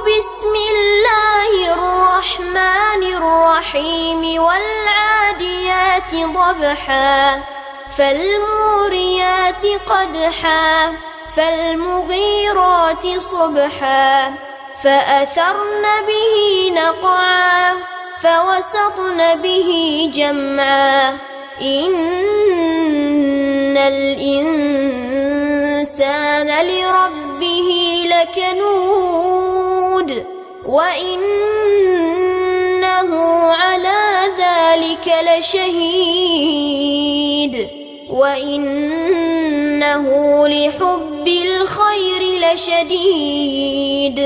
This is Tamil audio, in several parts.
بسم الله الرحمن الرحيم والعاديات ضبحا فالموريات قدحا فالمغيرات صبحا فأثرن به نقعا فوسطن به جمعا إن الإنسان لربه لكنود وإنه على ذلك لشهيد وإنه لحب الخير لشديد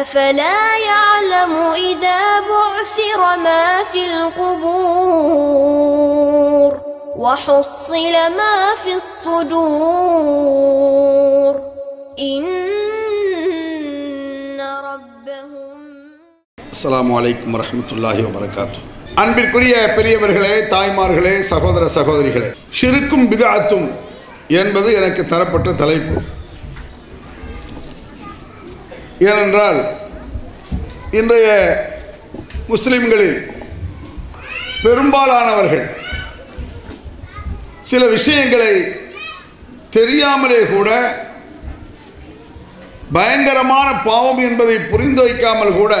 أفلا يعلم إذا بعثر ما في القبور وحصل ما في الصدور إن ربهم. السلام عليكم ورحمة الله وبركاته. அன்பிற்குரிய பெரியவர்களே, தாய்மார்களே, சகோதர சகோதரிகளே, ஷிர்க்கும் பித்அத்தும் என்பது எனக்கு தரப்பட்ட தலைப்பு. ஏனென்றால் இன்றைய முஸ்லிம்களில் பெரும்பாலானவர்கள் சில விஷயங்களை தெரியாமலே கூட பயங்கரமான பாவம் என்பதை புரிந்து வைக்காமல் கூட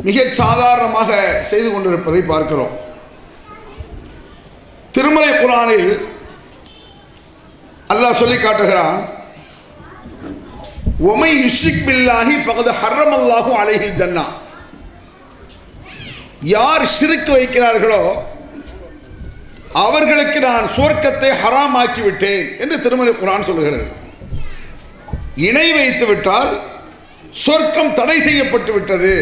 மிகச் சாதாரணமாக செய்து கொண்டிருப்பதை பார்க்கிறோம். திருமறை குர்ஆனில் அல்லாஹ் சொல்லி காட்டுகிறான், ஒமை யுஷ்ரிக் பில்லாஹி ஃபகத் ஹர்ரமல்லாஹு அலைஹில் ஜன்னா. யார் ஷிர்க் வைக்கிறார்களோ அவர்களுக்கு நான் சுவர்க்கத்தை ஹராமாக்கி விட்டேன் என்று திருமறை குர்ஆன் சொல்லுகிறது. இணை வைத்து விட்டால் சொர்க்கம் தடை செய்யப்பட்டு விட்டது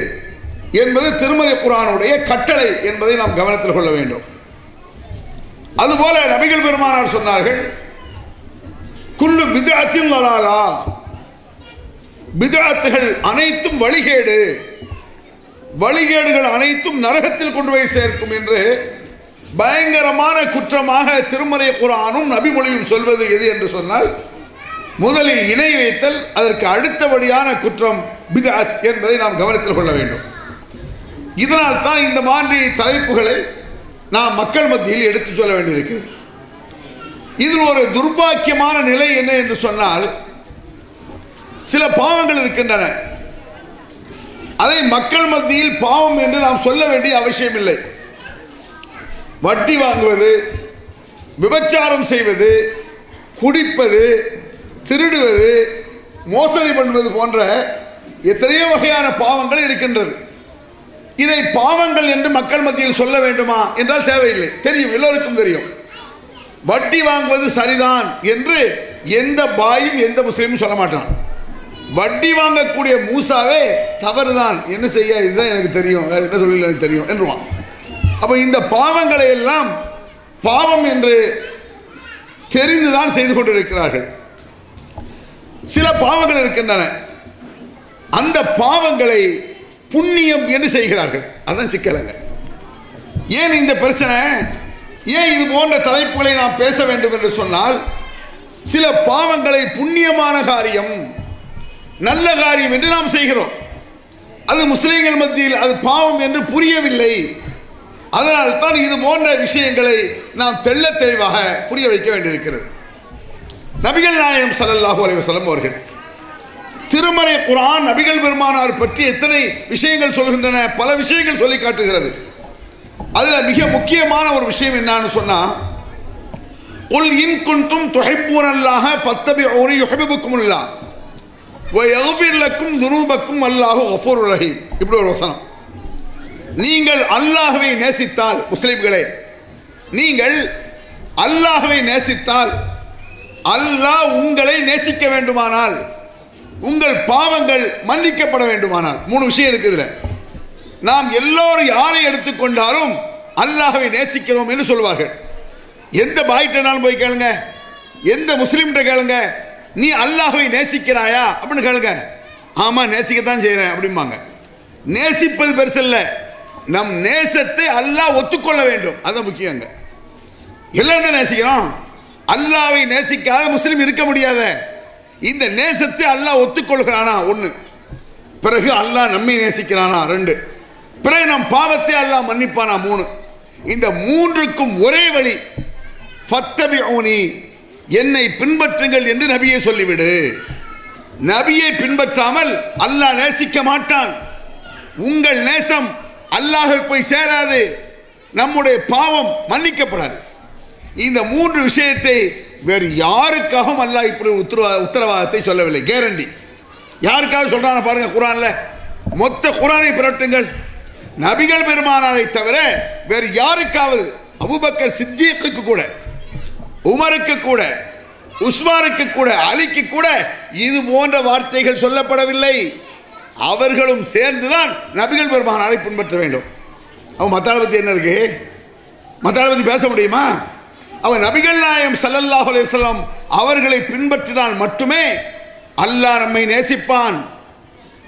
என்பது திருமறை குர்ஆனுடைய கட்டளை என்பதை நாம் கவனத்தில் கொள்ள வேண்டும். அதுபோல நபிகள் பெருமானார் சொன்னார்கள், குல்லு பித்அத்தின் லலாலா, பித்அத்துகள் அனைத்தும் வழிகேடு, வழிகேடுகள் அனைத்தும் நரகத்தில் கொண்டு போய் சேர்க்கும் என்று பயங்கரமான குற்றமாக திருமறை குர்ஆனும் நபிமொழியும் சொல்வது எது என்று சொன்னால், முதலில் இணை வைத்தல், அதற்கு அடுத்தபடியான குற்றம் பித்அத் என்பதை நாம் கவனத்தில் கொள்ள வேண்டும். இதனால் தான் இந்த மாதிரி தலைப்புகளை நாம் மக்கள் மத்தியில் எடுத்து சொல்ல வேண்டியிருக்கு. இதில் ஒரு துர்பாக்கியமான நிலை என்ன என்று சொன்னால், சில பாவங்கள் இருக்கின்றன, அதை மக்கள் மத்தியில் பாவம் என்று நாம் சொல்ல வேண்டிய அவசியம் இல்லை. வட்டி வாங்குவது, விபச்சாரம் செய்வது, குடிப்பது, திருடுவது, மோசடி பண்ணுவது போன்ற எத்தனையோ வகையான பாவங்கள் இருக்கின்றது. இதை பாவங்கள் என்று மக்கள் மத்தியில் சொல்ல வேண்டுமா என்றால் தேவையில்லை, தெரியும், எல்லோருக்கும் தெரியும். வட்டி வாங்குவது சரிதான் என்று எந்த பாயும் எந்த முஸ்லீமும் சொல்ல மாட்டான். வட்டி வாங்கக்கூடிய மூசாவே தவறுதான், என்ன செய்ய, இதுதான் எனக்கு தெரியும், வேற என்ன சொல்லி எனக்கு தெரியும் என்றுவான். அப்போ இந்த பாவங்களை எல்லாம் பாவம் என்று தெரிந்துதான் செய்து கொண்டிருக்கிறார்கள். சில பாவங்கள் இருக்கின்றன, அந்த பாவங்களை புண்ணியம் என்று செய்கிறார்கள். அதான் சிக்கலங்க. ஏன் இந்த பிரச்சனை, ஏன் இது போன்ற தலைப்புகளை நாம் பேச வேண்டும் என்று சொன்னால், சில பாவங்களை புண்ணியமான காரியம், நல்ல காரியம் என்று நாம் செய்கிறோம். அது முஸ்லிம்கள் மத்தியில் அது பாவம் என்று புரியவில்லை. அதனால் தான் இது போன்ற விஷயங்களை நாம் தெள்ள தெளிவாக புரிய வைக்க வேண்டியிருக்கிறது. நபிகள் நாயகம் ஸல்லல்லாஹு அலைஹி வஸல்லம் அவர்கள் திருமறை குர்ஆன் நபிகள் பெருமானார் பற்றி எத்தனை விஷயங்கள் சொல்கின்றன, பல விஷயங்கள் சொல்லி காட்டுகிறது. அதில் மிக முக்கியமான ஒரு விஷயம் என்னன்னு சொன்னா, குல் இன் குன்தும் துஹிப்பூனல்லாஹ ஃபத்தபிஊனி யுஹிப்புக்குமுல்லாஹ் வ யக்ஃபிர் லக்கும் துனூபக்கும் அல்லாஹு கஃபூருர் ரஹீம். இப்படி ஒரு வசனம். நீங்கள் அல்லாஹ்வை நேசித்தால், முஸ்லிம்களே, நீங்கள் அல்லாஹ்வை நேசித்தால், அல்லாஹ் உங்களை நேசிக்க வேண்டுமானால், உங்கள் பாவங்கள் மன்னிக்கப்பட வேண்டுமானால், மூணு விஷயம் இருக்குதுல. நாம் எல்லோரும் யாரை எடுத்துக்கொண்டாலும் அல்லாஹ்வை நேசிக்கிறோம் என்று சொல்வார்கள். எந்த பாய்ட்டனாலும் போய் கேளுங்க, எந்த முஸ்லீம்கிட்ட கேளுங்க, நீ அல்லாஹ்வை நேசிக்கிறாயா அப்படின்னு கேளுங்க. ஆமா நேசிக்கத்தான் செய்கிறேன் அப்படிம்பாங்க. நேசிப்பது பெருசல்ல, நம் நேசத்தை அல்லாஹ் ஒத்துக்கொள்ள வேண்டும், அதுதான் முக்கியங்க. எல்லாரும் தான் நேசிக்கிறோம், அல்லாஹ்வை நேசிக்காத முஸ்லீம் இருக்க முடியாத. இந்த நேசத்தை அல்லாஹ் ஒத்துக்கொள்கிறானா ஒன்று. பிறகு அல்லாஹ் நம்மை நேசிக்கிறானா 2, பிறகு நம் பாவத்தை அல்லாஹ் மன்னிப்பானா 3. இந்த 3க்கும் ஒரே வழி ஃபத்தபிஊனி, என்னை பின்பற்றுங்கள் என்று நபியே சொல்லிவிடு. நபியை பின்பற்றாமல் அல்லாஹ் நேசிக்க மாட்டான். உங்கள் நேசம் அல்லாஹ்வை போய் சேராது, நம்முடைய பாவம் மன்னிக்கப்படாது. இந்த 3 விஷயத்தை வேறு யாருக்காகவும் அல்லாஹ் இப்படி உத்தரவாதத்தை சொல்லவில்லை, கேரண்டி. யாருக்காக சொல்றாங்க பாருங்க, குர்ஆன்ல மொத்த குர்ஆனை புரட்டுங்கள். நபிகள் பெருமானாரை தவிர வேறு யாருக்காவது, அபூபக்கர் சித்தீக்குக்கு கூட, உமருக்கு கூட, உஸ்மானுக்கு கூட, அலிக்கு கூட இது போன்ற வார்த்தைகள் சொல்லப்படவில்லை. அவர்களும் சேர்ந்துதான் நபிகள் பெருமானாரை பின்பற்ற வேண்டும். அவன் மத்தாளை பற்றி என்ன இருக்கு? மத்தாளை பற்றி பேச முடியுமா? அவன் நபிகள் நாயகம் ஸல்லல்லாஹு அலைஹி வஸல்லம் அவர்களை பின்பற்றினால் மட்டுமே அல்லாஹ் நம்மை நேசிப்பான்.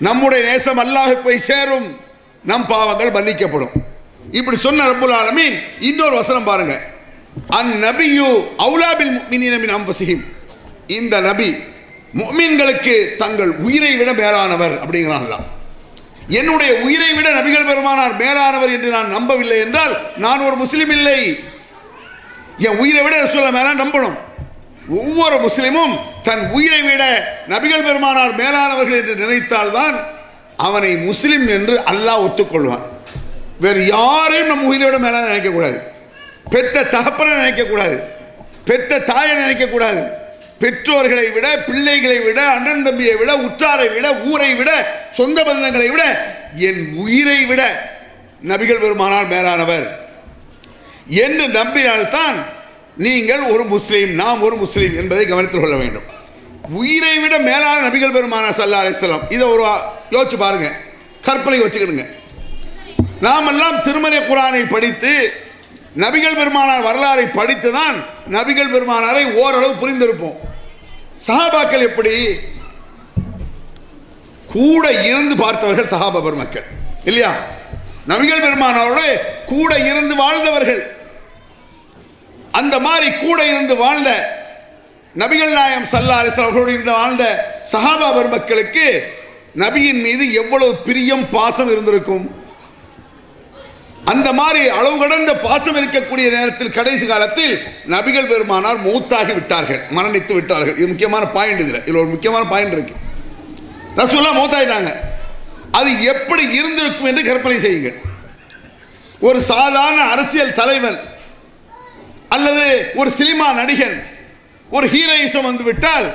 நம்முடைய நேசம் அல்லாஹ்வை போய் சேரும், நம் பாவங்கள் மன்னிக்கப்படும். இப்படி சொன்ன ரப்புல் ஆலமீன் இன்னொரு வசனம் பாருங்க, அந்நபியு அவுலா பில் முஃமினீன மின் அன்ஃபுஸிஹிம், இந்த நபி முஃமின்களுக்கு தங்கள் உயிரை விட மேலானவர் அப்படிங்கிறான். என்னுடைய உயிரை விட நபிகள் பெருமானார் மேலானவர் என்று நான் நம்பவில்லை என்றால் நான் ஒரு முஸ்லிம் இல்லை. என் உயிரை விட ரசூலுல்லாஹ் மேலான நம்பணும். ஒவ்வொரு முஸ்லிமும் தன் உயிரை விட நபிகள் பெருமானார் மேலானவர்கள் என்று நினைத்தால்தான் அவனை முஸ்லிம் என்று அல்லாஹ் ஒத்துக்கொள்வான். வேறு யாரையும் நம்ம உயிரை விட மேலான நினைக்கக்கூடாது. பெத்த தகப்பனை நினைக்கக்கூடாது, பெத்த தாயை நினைக்கக்கூடாது. பெற்றோர்களை விட, பிள்ளைகளை விட, அண்ணன் தம்பியை விட, உற்றாரை விட, ஊரை விட, சொந்த பந்தங்களை விட, என் உயிரை விட நபிகள் பெருமானார் மேலானவர் என்று நம்பினால்தான் நீங்கள் ஒரு முஸ்லீம், நாம் ஒரு முஸ்லீம் என்பதை கவனித்துக் கொள்ள வேண்டும். உயிரை விட மேலான நபிகள் பெருமானார் ஸல்லல்லாஹு அலைஹி வஸல்லம், இதை ஒரு யோசிச்சு பாருங்க, கற்பனை வச்சுக்கிடுங்க. நாமெல்லாம் திருமறை குர்ஆனை படித்து நபிகள் பெருமானார் வரலாறை படித்துதான் நபிகள் பெருமானாரை ஓரளவு புரிந்திருப்போம். சஹாபாக்கள் எப்படி? கூட இருந்து பார்த்தவர்கள் சஹாபா பெருமக்கள் இல்லையா? நபிகள் பெருமானாரோடு கூட இருந்து வாழ்ந்தவர்கள். அந்த மாதிரி கூட இருந்து வாழ்ந்த நபிகள் நாயகம் ஸல்லல்லாஹு அலைஹி வஸல்லம் அவர்களோடு இருந்து வாழ்ந்த சஹாபா பெருமக்களுக்கு நபியின் மீது எவ்வளவு பிரியம், பாசம் இருந்திருக்கும். அந்த மாதிரி அளவு கடந்த பாசம் இருக்கக்கூடிய நேரத்தில் கடைசி காலத்தில் நபிகள் பெருமானார் மௌத்தாகி விட்டார்கள், மரணித்து விட்டார்கள். இது முக்கியமான பாயிண்ட். இதில் ஒரு முக்கியமான பாயிண்ட் இருக்கு. ரசூலுல்லாஹ் மௌத்தாயிட்டாங்க. அது எப்படி இருந்திருக்கும் என்று கற்பனை செய்யுங்கள். ஒரு சாதாரண அரசியல் தலைவன் அல்லது ஒரு சினிமா நடிகன், ஒரு ஹீரோயிசம் வந்து விட்டால்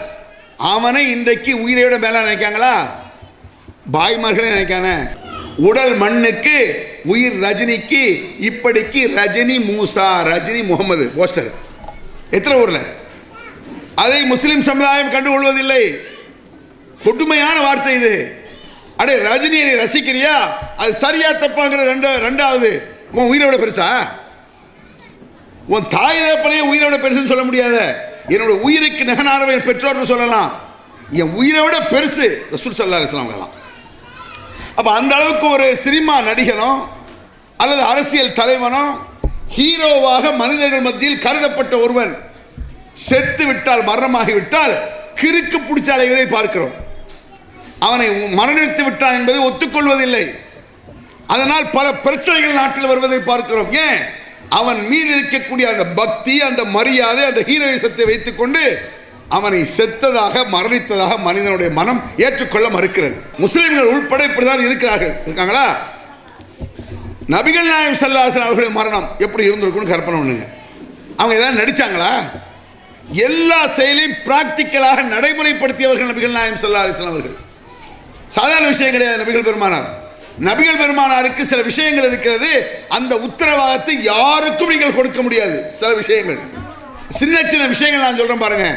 அவனை இன்றைக்கு உயிரை விட மேல நினைக்காங்களா? பாய்மார்களே நினைக்கான. உடல் மண்ணுக்கு, உயிர் ரஜினிக்கு, இப்படிக்கு ரஜினி மூசா, ரஜினி முகமது போஸ்டர் எத்தனை ஊர்ல. அதை முஸ்லிம் சமுதாயம் கண்டுகொள்வதில்லை. கொடுமையான வார்த்தை இது. அடே ரஜினியை ரசிக்கிறியா? அது சரியா தப்பாங்கிறது ரெண்டாவது. உன் உயிரை விட பெருசா? உன் தாய் தகப்பனையே உயிரை விட பெருசுன்னு சொல்ல முடியாத. என்னோட உயிருக்கு நிகனானவன் பெற்றோர்னு சொல்லலாம். என் உயிரை விட பெருசு ரசூல் ஸல்லல்லாஹு அலைஹி வஸல்லம். அப்ப அந்த அளவுக்கு ஒரு சினிமா நடிகனோ அல்லது அரசியல் தலைவனோ ஹீரோவாக மனிதர்கள் மத்தியில் கருதப்பட்ட ஒருவன் செத்து விட்டால், மரணமாகிவிட்டால் கிறுக்கு பிடிச்ச அலைவதை பார்க்கிறோம். அவனை மரணித்து விட்டான் என்பதை ஒத்துக்கொள்வதில்லை. அதனால் பல பிரச்சனைகள் நாட்டில் வருவதை பார்க்கிறோம். ஏன்? அவன் மீது இருக்கக்கூடிய அந்த பக்தி, அந்த மரியாதை, அந்த ஹீரோயிசத்தை வைத்துக்கொண்டு அவனை செத்ததாக, மரணித்ததாக மனிதனுடைய மனம் ஏற்றுக்கொள்ள மறுக்கிறது. முஸ்லிம்கள் உள்பட இப்படிதான் இருக்காங்களா? நபிகள் நாயகம் ஸல்லல்லாஹு அலைஹி வஸல்லம் அவர்களுடைய மரணம் எப்படி இருந்திருக்கும்னு கற்பனை பண்ணுங்க. அவங்க ஏதாவது நடிச்சாங்களா? எல்லா செயலையும் பிராக்டிக்கலாக நடைமுறைப்படுத்தியவர்கள் நபிகள் நாயகம் ஸல்லல்லாஹு அலைஹி வஸல்லம் அவர்கள். சாதாரண விஷயம் கிடையாது. நபிகள் பெருமானாருக்கு சில விஷயங்கள் இருக்கிறது. அந்த உத்தரவாதத்தை யாருக்கும் நீங்கள் கொடுக்க முடியாது. சில விஷயங்கள், சின்ன சின்ன விஷயங்கள் நான் சொல்றேன் பாருங்க.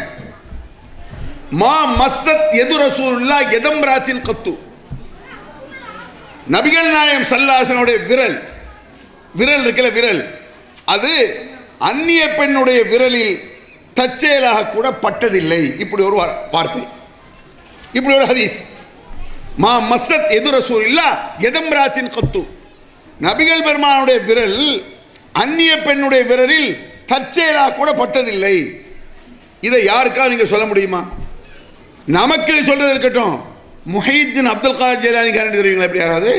மா மஸ்ஸத் யது ரசூலுல்லாஹ் யதம்ராத்தின் கத்து. நபிகள் நாயகம் ஸல்லல்லாஹு அலைஹி வஸல்லம் விரல் இருக்கல, விரல் அது அந்நிய பெண்ணுடைய விரலில் தற்செயலாக கூட பட்டதில்லை. இப்படி ஒரு வார்த்தை, இப்படி ஒரு ஹதீஸ். மா மஸ்ஸத் யது ரசூலுல்லாஹ் யதம்ராத்தின் கத்து. நபிகள் பெருமானுடைய விரல் அந்நிய பெண்ணுடைய விரலில் தற்செயலாக கூட பட்டதில்லை. இதை யாருக்கா நீங்க சொல்ல முடியுமா? நமக்கு சொல்றது இருக்கட்டும், முஹைதீன் அப்துல் காதர் ஜெயிலானி கேரண்டி தருவீங்களா? எப்படி யாராவது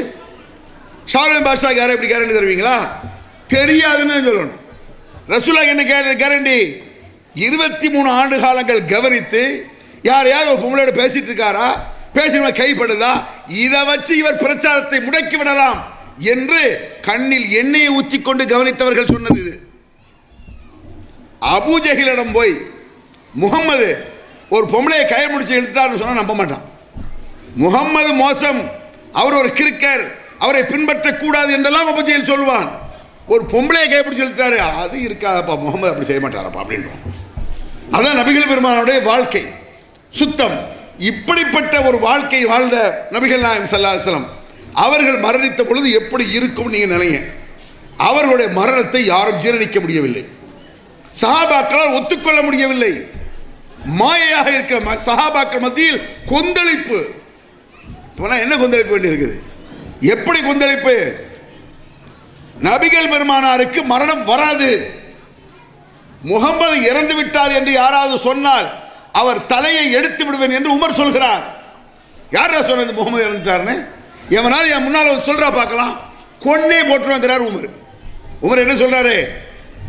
ஷாலமி பாஷா யாரும் எப்படி கேரண்டி தருவீங்களா? தெரியாதுன்னு சொல்லணும். ரசூலுல்லாஹ் என்ன கேரண்டி? 23 ஆண்டு காலங்கள் கவனித்து யாரையாவது ஒரு பொம்பளையோட பேசிட்டு இருக்காரா, பேசின கைப்படுதா, இதை வச்சு இவர் பிரச்சாரத்தை முடக்கி விடலாம் என்று கண்ணில் எண்ணெயை ஊற்றி கொண்டு கவனித்தவர்கள் சொன்னது இது. அபூஜஹிலிடம் போய் முகம்மது ஒரு பொம்பளையை கை முடிச்சு இழுத்தார்னு சொன்னா நம்ப மாட்டான். முகம்மது மோசம், அவர் ஒரு கிறுக்கர், அவரை பின்பற்றக்கூடாது என்றெல்லாம் அபூஜஹில் சொல்வான். ஒரு பொம்பளையை கைப்பிடிச்சு இழுத்தாரு, அது இருக்காதப்பா, முகமது அப்படி செய்ய மாட்டாரப்பா அப்படின்றோம். அதான் நபிகள் பெருமானுடைய வாழ்க்கை, சுத்தம். இப்படிப்பட்ட ஒரு வாழ்க்கை வாழ்ந்த நபிகள் நாயகம் ஸல்லல்லாஹு அலைஹி வஸல்லம் அவர்கள் மரணித்த பொழுது எப்படி இருக்கும் நீங்க நினைங்க. அவர்களுடைய மரணத்தை யாரும் ஜீரணிக்க முடியவில்லை, சஹாபாக்களால் ஒத்துக்கொள்ள முடியவில்லை. மாயையாக இருக்கிற சஹாபாக்கள் மத்தியில் கொந்தளிப்பு. என்ன கொந்தளிப்பு வேண்டி இருக்குது? எப்படி கொந்தளிப்பு? நபிகள் பெருமானாருக்கு மரணம் வராது. முகம்மது இறந்து விட்டார் என்று யாராவது சொன்னால் அவர் தலையை எடுத்து விடுவேன் என்று உமர் சொல்கிறார். யாரா சொன்னது முகமது இறந்துட்டார்னு? எவனாவது என் முன்னால் சொல்றா பார்க்கலாம், கொன்னே போட்டுருவாங்கிறார் உமர். உமர் என்ன சொல்றாரு?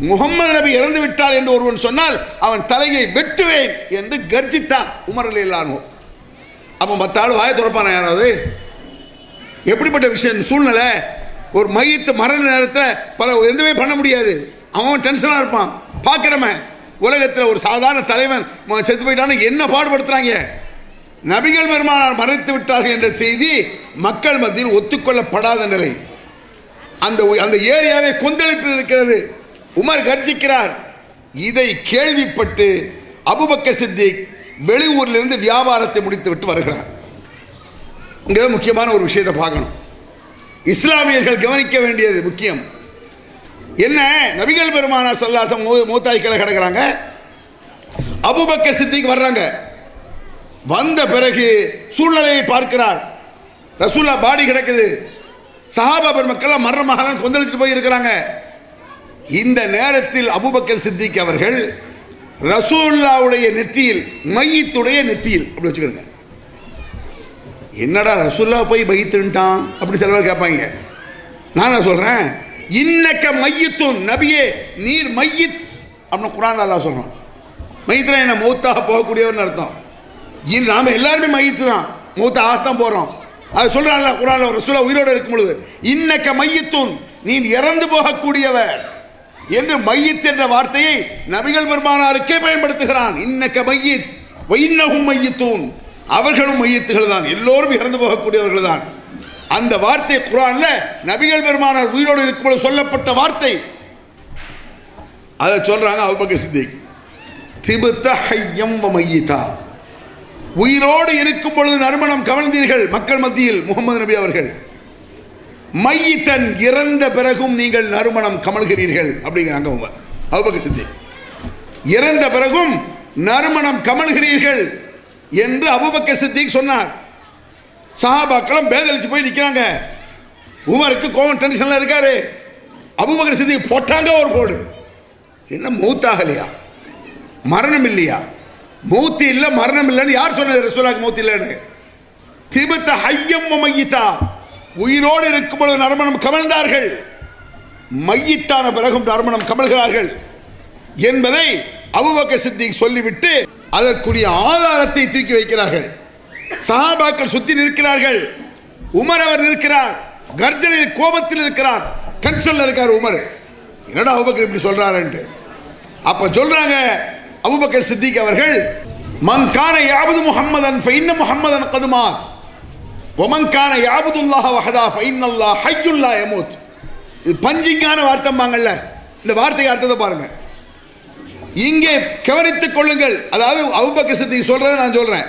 முகம்மது நபி இறந்து விட்டார் என்று ஒருவன் சொன்னால் அவன் தலையை வெட்டுவேன் என்று கர்ஜித்தார் உமர் ரலியல்லாஹு அன்ஹு. அப்போ மற்ற ஆள் வாயை திறப்பானா யாராவது? எப்படிப்பட்ட விஷயம் சூழ்நிலை? ஒரு மையத்து மரண நேரத்தில் பல எதுவுமே பண்ண முடியாது, அவன் டென்ஷனாக இருப்பான். பார்க்குறவன் உலகத்தில் ஒரு சாதாரண தலைவன் செத்து போயிட்டான்னு என்ன பாடுபடுத்துகிறாங்க. நபிகள் பெருமானார் மறைத்து விட்டார்கள் என்ற செய்தி மக்கள் மத்தியில் ஒத்துக்கொள்ளப்படாத நிலை. அந்த ஏரியாவே கொந்தளிப்பில் இருக்கிறது. உமர் கர்ஜிக்கிறார். இதை கேள்விப்பட்டு அபூபக்கர் சித்திக் வெளியூரிலிருந்து வியாபாரத்தை முடித்து விட்டு வருகிறார். இங்கே முக்கியமான ஒரு விஷயத்தை பார்க்கணும், இஸ்லாமியர்கள் கவனிக்க வேண்டியது முக்கியம். என்ன, நபிகள் பெருமானார் ஸல்லல்லாஹு அலைஹி வஸல்லம் மூத்தாய் கீழே கிடக்கிறாங்க, அபூபக்கர் சித்திக் வர்றாங்க. வந்த பிறகு சூழ்நிலையை பார்க்கிறார். ரசூலுல்லாஹ் பாடி கிடக்குது, சஹாபா பெருமக்கள் மரணமாக கொந்தளிச்சுட்டு போய் இருக்கிறாங்க. இந்த நேரத்தில் அபூபக்கர் சித்திக் அவர்கள் ரசூலுல்லாஹ்வுடைய நெற்றியில், மையத்துடைய நெற்றியில் அப்படி வச்சுக்கிடுங்க. என்னடா ரசூலுல்லாஹ் போய் மையத்துட்டான் அப்படி சிலவர் கேட்பாங்க. நான் சொல்றேன், இன்னக்க மையத்துன், நபியே நீர் மையத் அப்படின்னு குர்ஆன்ல அல்லாஹ் சொல்றான். மையத்னா என்ன? மௌத்தாக போகக்கூடியவர்னு அர்த்தம். நாம எல்லாருமே மையத்து தான், மௌத்தாகத்தான் போறோம். அது சொல்றான் குர்ஆன்ல, ரசூலுல்லாஹ் உயிரோடு இருக்கும் பொழுது இன்னக்க மையத்துன், நீ இறந்து போகக்கூடியவர் என்று மையத் என்ற வார்த்தையை நபிகள் பெருமானாருக்கே பயன்படுத்துகிறான். இன்னக்க மையத் வ இன்னஹும் மையத்துன், அவர்களும் மையத்துகள் தான், எல்லோரும் இறந்து போகக்கூடியவர்கள் தான். அந்த வார்த்தை குர்ஆன்ல நபிகள் பெருமானார் உயிரோடு இருக்கும்போது சொல்லப்பட்ட வார்த்தை. அதை சொல்றாங்க அபூபக்கர் சித்திக், திபுத ஹய்யம் வ மையிதா, உயிரோடு இருக்கும் பொழுது நறுமணம் கவர்ந்தீர்கள் மக்கள் மத்தியில் முகமது நபி அவர்கள், மையித்தன் இறந்த பிறகும் நீங்கள் நறுமணம் கமழ்கிறீர்கள் அப்படிங்கிறாங்க அபூபக்கர் சித்திக். இறந்த பிறகும் நறுமணம் கமழ்கிறீர்கள் என்று அபூபக்கர் சித்திக் சொன்னார். சஹாபாக்களும் பேதலிச்சு போய் நிற்கிறாங்க. உமருக்கு கோவம் டென்ஷன்ல இருக்காரு. அபூபக்கர் சித்திக் போட்டாங்க ஒரு போடு. என்ன மௌத்தாகலையா, மரணம் இல்லையா? மௌத்து இல்லை மரணம் இல்லைன்னு யார் சொன்னது? ரசூலுல்லாஹ் மௌத்து இல்லைன்னு. திபுத ஹய்யம் வ மையிதா, உயிரோடு இருக்கும்போது நறுமணம் கமழ்ந்தார்கள், மையித்தான பிறகும் நறுமணம் கமழ்கிறார்கள் என்பதை அபூபக்கர் சித்திக் சொல்லிவிட்டு அதற்குரிய ஆதாரத்தை தூக்கி வைக்கிறார்கள். சஹாபாக்கள் சுத்தி நிற்கிறார்கள். உமர் அவர் இருக்கிறார், கர்ஜனையில் கோபத்தில் இருக்கிறார், டென்ஷன்ல இருக்கார் உமர். என்னடா அபூபக்கர் இப்படி சொல்றாருன்ட்டு. அப்ப சொல்றாங்க அபூபக்கர் சித்திக் அவர்கள், மன் கான யாபுது முஹம்மதன் ஃபஇன்ன முஹம்மதன் கத் மாத் வ மன் கான யாபுதுல்லாஹ வஹதா ஃபஇன்னல்லாஹ ஹய்யுல் லா யமூத். இது பஞ்சிங்கான வார்த்தைம்பாங்கல்ல, இந்த வார்த்தைக்கு அர்த்தத்தை பாருங்க. இங்கே கவனித்துக் கொள்ளுங்கள். அதாவது அபூபக்கர் சித்திக் சொல்றதை நான் சொல்றேன்,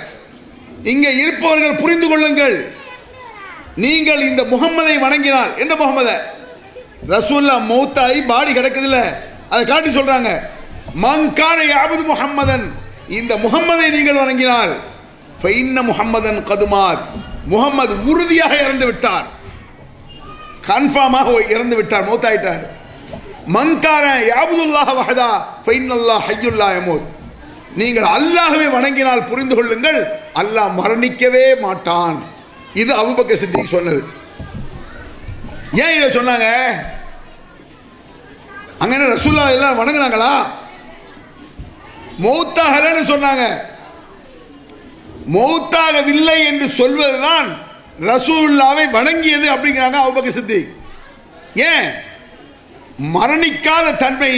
இங்கே இருப்பவர்கள் புரிந்து கொள்ளுங்கள். நீங்கள் இந்த முகம்மதை வணங்கினால், எந்த முகம்மதை? ரசூலுல்லாஹ் மௌத்தாய் பாடி கிடக்குதுல்ல, அதை காட்டி சொல்றாங்க, மன்கான யாபுது முஹம்மதன், இந்த முகம்மதை நீங்கள் வணங்கினால் ஃபஇன்ன முஹம்மதன் கத் மாத், முகம்மது உறுதியாக இறந்து விட்டார், கன்ஃபார்மாக இறந்து விட்டார், மௌத்தாயிட்டார். மன்கான யாபுதுல்லாஹ வஹதா ஃபஇன்னல்லாஹ ஹய்யுல் லா யமூத், நீங்கள் அல்லாஹ்வை வணங்கினால் புரிந்து கொள்ளுங்கள், அல்லாஹ் மரணிக்கவே மாட்டான். இது அபூபக்கர் சித்திக் சொன்னது. ஏன் இதை சொன்னாங்க? அங்கே ரசூலுல்லாஹ் எல்லாம் வணங்குனாங்களா? மௌத்தாகலன்னு சொன்னாங்க. மௌத்தாகவில்லை என்று சொல்வதுதான் ரசூலுல்லாஹ்வை வணங்கியது அப்படிங்கிறாங்க அபூபக்கர் சித்திக். ஏன்? மரணிக்காத தன்மை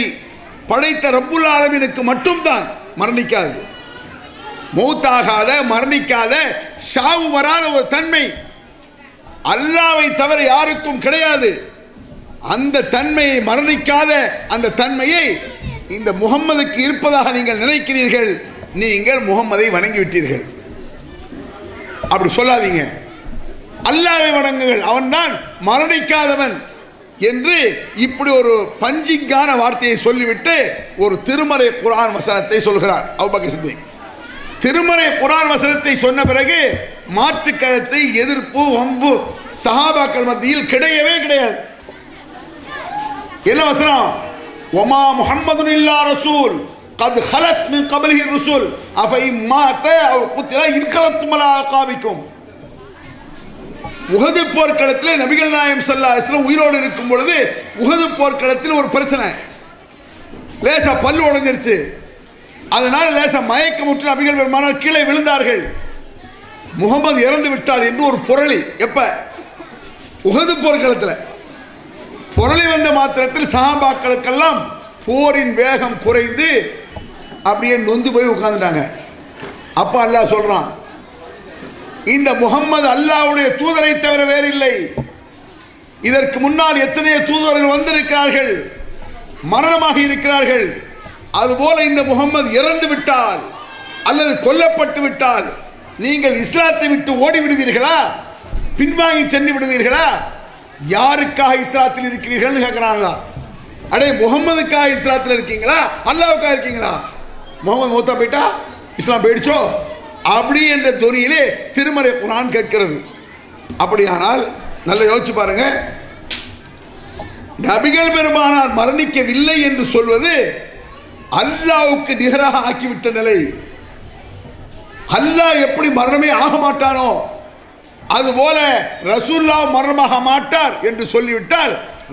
படைத்த ரப்புல் ஆலமீனுக்கு மட்டும்தான் மரணிக்காது. மௌத்தாகாத, மரணிக்காத, சாவு வராத ஒரு தன்மை அல்லாஹ்வை தவிர யாருக்கும் கிடையாது. அந்த தன்மையை, மரணிக்காத அந்த தன்மையை இந்த முகம்மதுக்கு இருப்பதாக நீங்கள் நினைக்கிறீர்கள். நீங்கள் முகம்மதை வணங்கிவிட்டீர்கள். அப்படி சொல்லாதீங்க. அல்லாஹ்வை வணங்குங்கள், அவன்தான் மரணிக்காதவன் என்று இப்படி ஒரு பஞ்சிங்கான வார்த்தையை சொல்லிவிட்டு ஒரு திருமறை குர்ஆன் வசனத்தை சொல்கிறார் அபூபக்கர் சித்திக். திருமறை குர்ஆன் வசனத்தை சொன்ன பிறகு மாற்று கருத்தை, எதிர்ப்பு, வம்பு சஹாபாக்கள் மத்தியில் கிடையவே கிடையாது. என்ன வசனம்? ஒமா முஹம்மதுன் இல்லா ரசூல் கத் ஹலத் மின் கப்லிஹி ருசுல் அஃபை மாத அவ் குத்தில இன்கலத்தும் அலா அகாபிக்கும். உஹது போர்க்களத்தில் நபிகள் நாயகம் ஸல்லல்லாஹு அலைஹி வஸல்லம் உயிரோடு இருக்கும் பொழுது உஹது போர்க்களத்தில் ஒரு பிரச்சனை. லேசா பல்லு உடைஞ்சிருச்சு. அதனால் லேசா மயக்கமுற்று நபிகள் பெருமானார் கீழே விழுந்தார்கள். முகமது இறந்து விட்டார் என்று ஒரு புரளி. எப்ப? உஹது போர்க்களத்தில் புரளி வந்த மாத்திரத்தில் சஹாபாக்களுக்கெல்லாம் போரின் வேகம் குறைந்து அப்படியே நொந்து போய் உட்கார்ந்துட்டாங்க. அப்ப அல்லாஹ் சொல்றான், இந்த முகம்மது அல்லாஹ்வுடைய தூதரை தவிர வேறில்லை. இதற்கு முன்னால் எத்தனையோ தூதர்கள் வந்திருக்கிறார்கள், மரணமாக இருக்கிறார்கள். அதுபோல இந்த முகம்மது இறந்து விட்டால் அல்லது கொல்லப்பட்டு விட்டால் நீங்கள் இஸ்லாத்தை விட்டு ஓடி விடுவீர்களா? பின்வாங்கி சென்று விடுவீர்களா? யாருக்காக இஸ்லாத்தில் இருக்கிறீர்கள் கேட்கிறாங்களா? அடே, முகம்மதுக்காக இஸ்லாத்தில் இருக்கீங்களா, அல்லாஹ்வுக்காக இருக்கீங்களா? முகமது மூத்தா போயிட்டா இஸ்லாம் போயிடுச்சோ அப்படி என்ற துணியிலே திருமறை குர்ஆன் கேட்கிறது. அப்படியானால் நல்ல யோசிச்சு பாருங்க. நபிகள் பெருமானார் மரணிக்கவில்லை என்று சொல்வது அல்லாஹ்வுக்கு நிகராக ஆக்கிவிட்ட நிலை. அல்லாஹ் எப்படி மரணமே ஆக மாட்டானோ அதுபோல ரசூலுல்லாஹ் மரணமாக மாட்டார் என்று சொல்லிவிட்டால்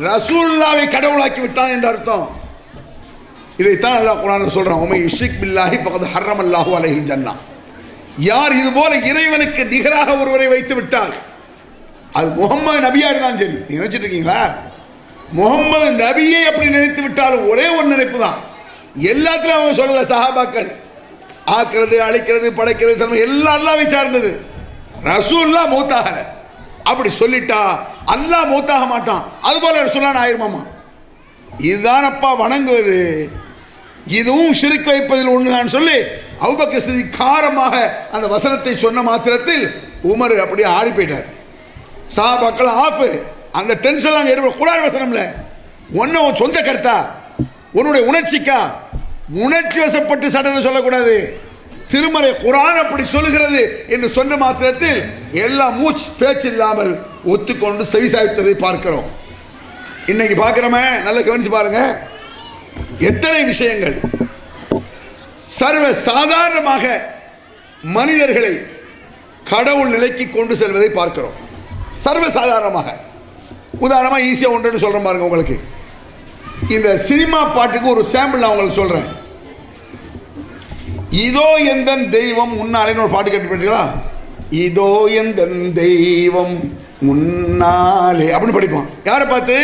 ரசூலுல்லாஹ்வை கடவுளாக்கி விட்டான் என்று அர்த்தம். இதைத்தான் அல்லாஹ் குர்ஆனில் சொல்றான், உமை யுஷ்ரிக் பில்லாஹி ஃபகத் ஹர்ரமல்லாஹு அலைஹில் ஜன்னah. யார் இது போல இறைவனுக்கு நிகராக ஒருவரை வைத்து விட்டால், அது முகம்மது நபியா இருந்தாலும் சரி. நீங்க நினைச்சிட்டு இருக்கீங்களா? முகம்மது நபியை அப்படி நினைத்து விட்டாலும் ஒரே ஒரு நினைப்பு தான். எல்லாத்திலும் அவங்க சொல்லல, சஹாபாக்கள் ஆக்கிறது, அழிக்கிறது, படைக்கிறது, தன்மை எல்லாம் அல்லாஹ்வை சார்ந்தது. ரசூலுல்லாஹ் மௌத்தாகல அப்படி சொல்லிட்டா அல்லாஹ் மௌத்தாக மாட்டான். அதுபோல ரசூலுல்லாஹ் ஆயிருமாமா. இதுதானப்பா வணங்குவது, இதுவும் ஷிர்க் வைப்பதில் ஒண்ணுதான் சொல்லி அபூபக்கர் சித்திக் காரமாக அந்த வசனத்தை சொன்ன மாத்திரத்தில் உமர் அப்படியே ஆறி போயிட்டார். சஹாபாக்கள் ஆஃப். அந்த டென்ஷன் அங்கே ஏற்படும். குர்ஆன் வசனம்ல ஒன்னு உன் சொந்த கருத்தா, உன்னுடைய உணர்ச்சிக்கா, உணர்ச்சி வசப்பட்டு சட்டத்தை சொல்லக்கூடாது. திருமறை குர்ஆன் அப்படி சொல்லுகிறது என்று சொன்ன மாத்திரத்தில் எல்லாம் மூச்சு பேச்சு இல்லாமல் ஒத்துக்கொண்டு செவிசாய்த்ததை பார்க்கிறோம். இன்னைக்கு பார்க்கிறோமே, நல்லா கவனிச்சு பாருங்க. எத்தனை விஷயங்கள் சர்வ சாதாரணமாக மனிதர்களை கடவுள் நிலைக்கு கொண்டு செல்வதை பார்க்கிறோம். சர்வ சாதாரணமாக. உதாரணமாக ஈஸியாக ஒன்றுன்னு சொல்கிறேன் பாருங்க. உங்களுக்கு இந்த சினிமா பாட்டுக்கு ஒரு சாம்பிள் நான் உங்களுக்கு சொல்கிறேன். இதோ எந்தன் தெய்வம் முன்னாலேன்னு ஒரு பாட்டு கேட்டுப்பீங்களா? இதோ எந்தன் தெய்வம் முன்னாலே அப்படின்னு படிப்பான். யாரை பார்த்து?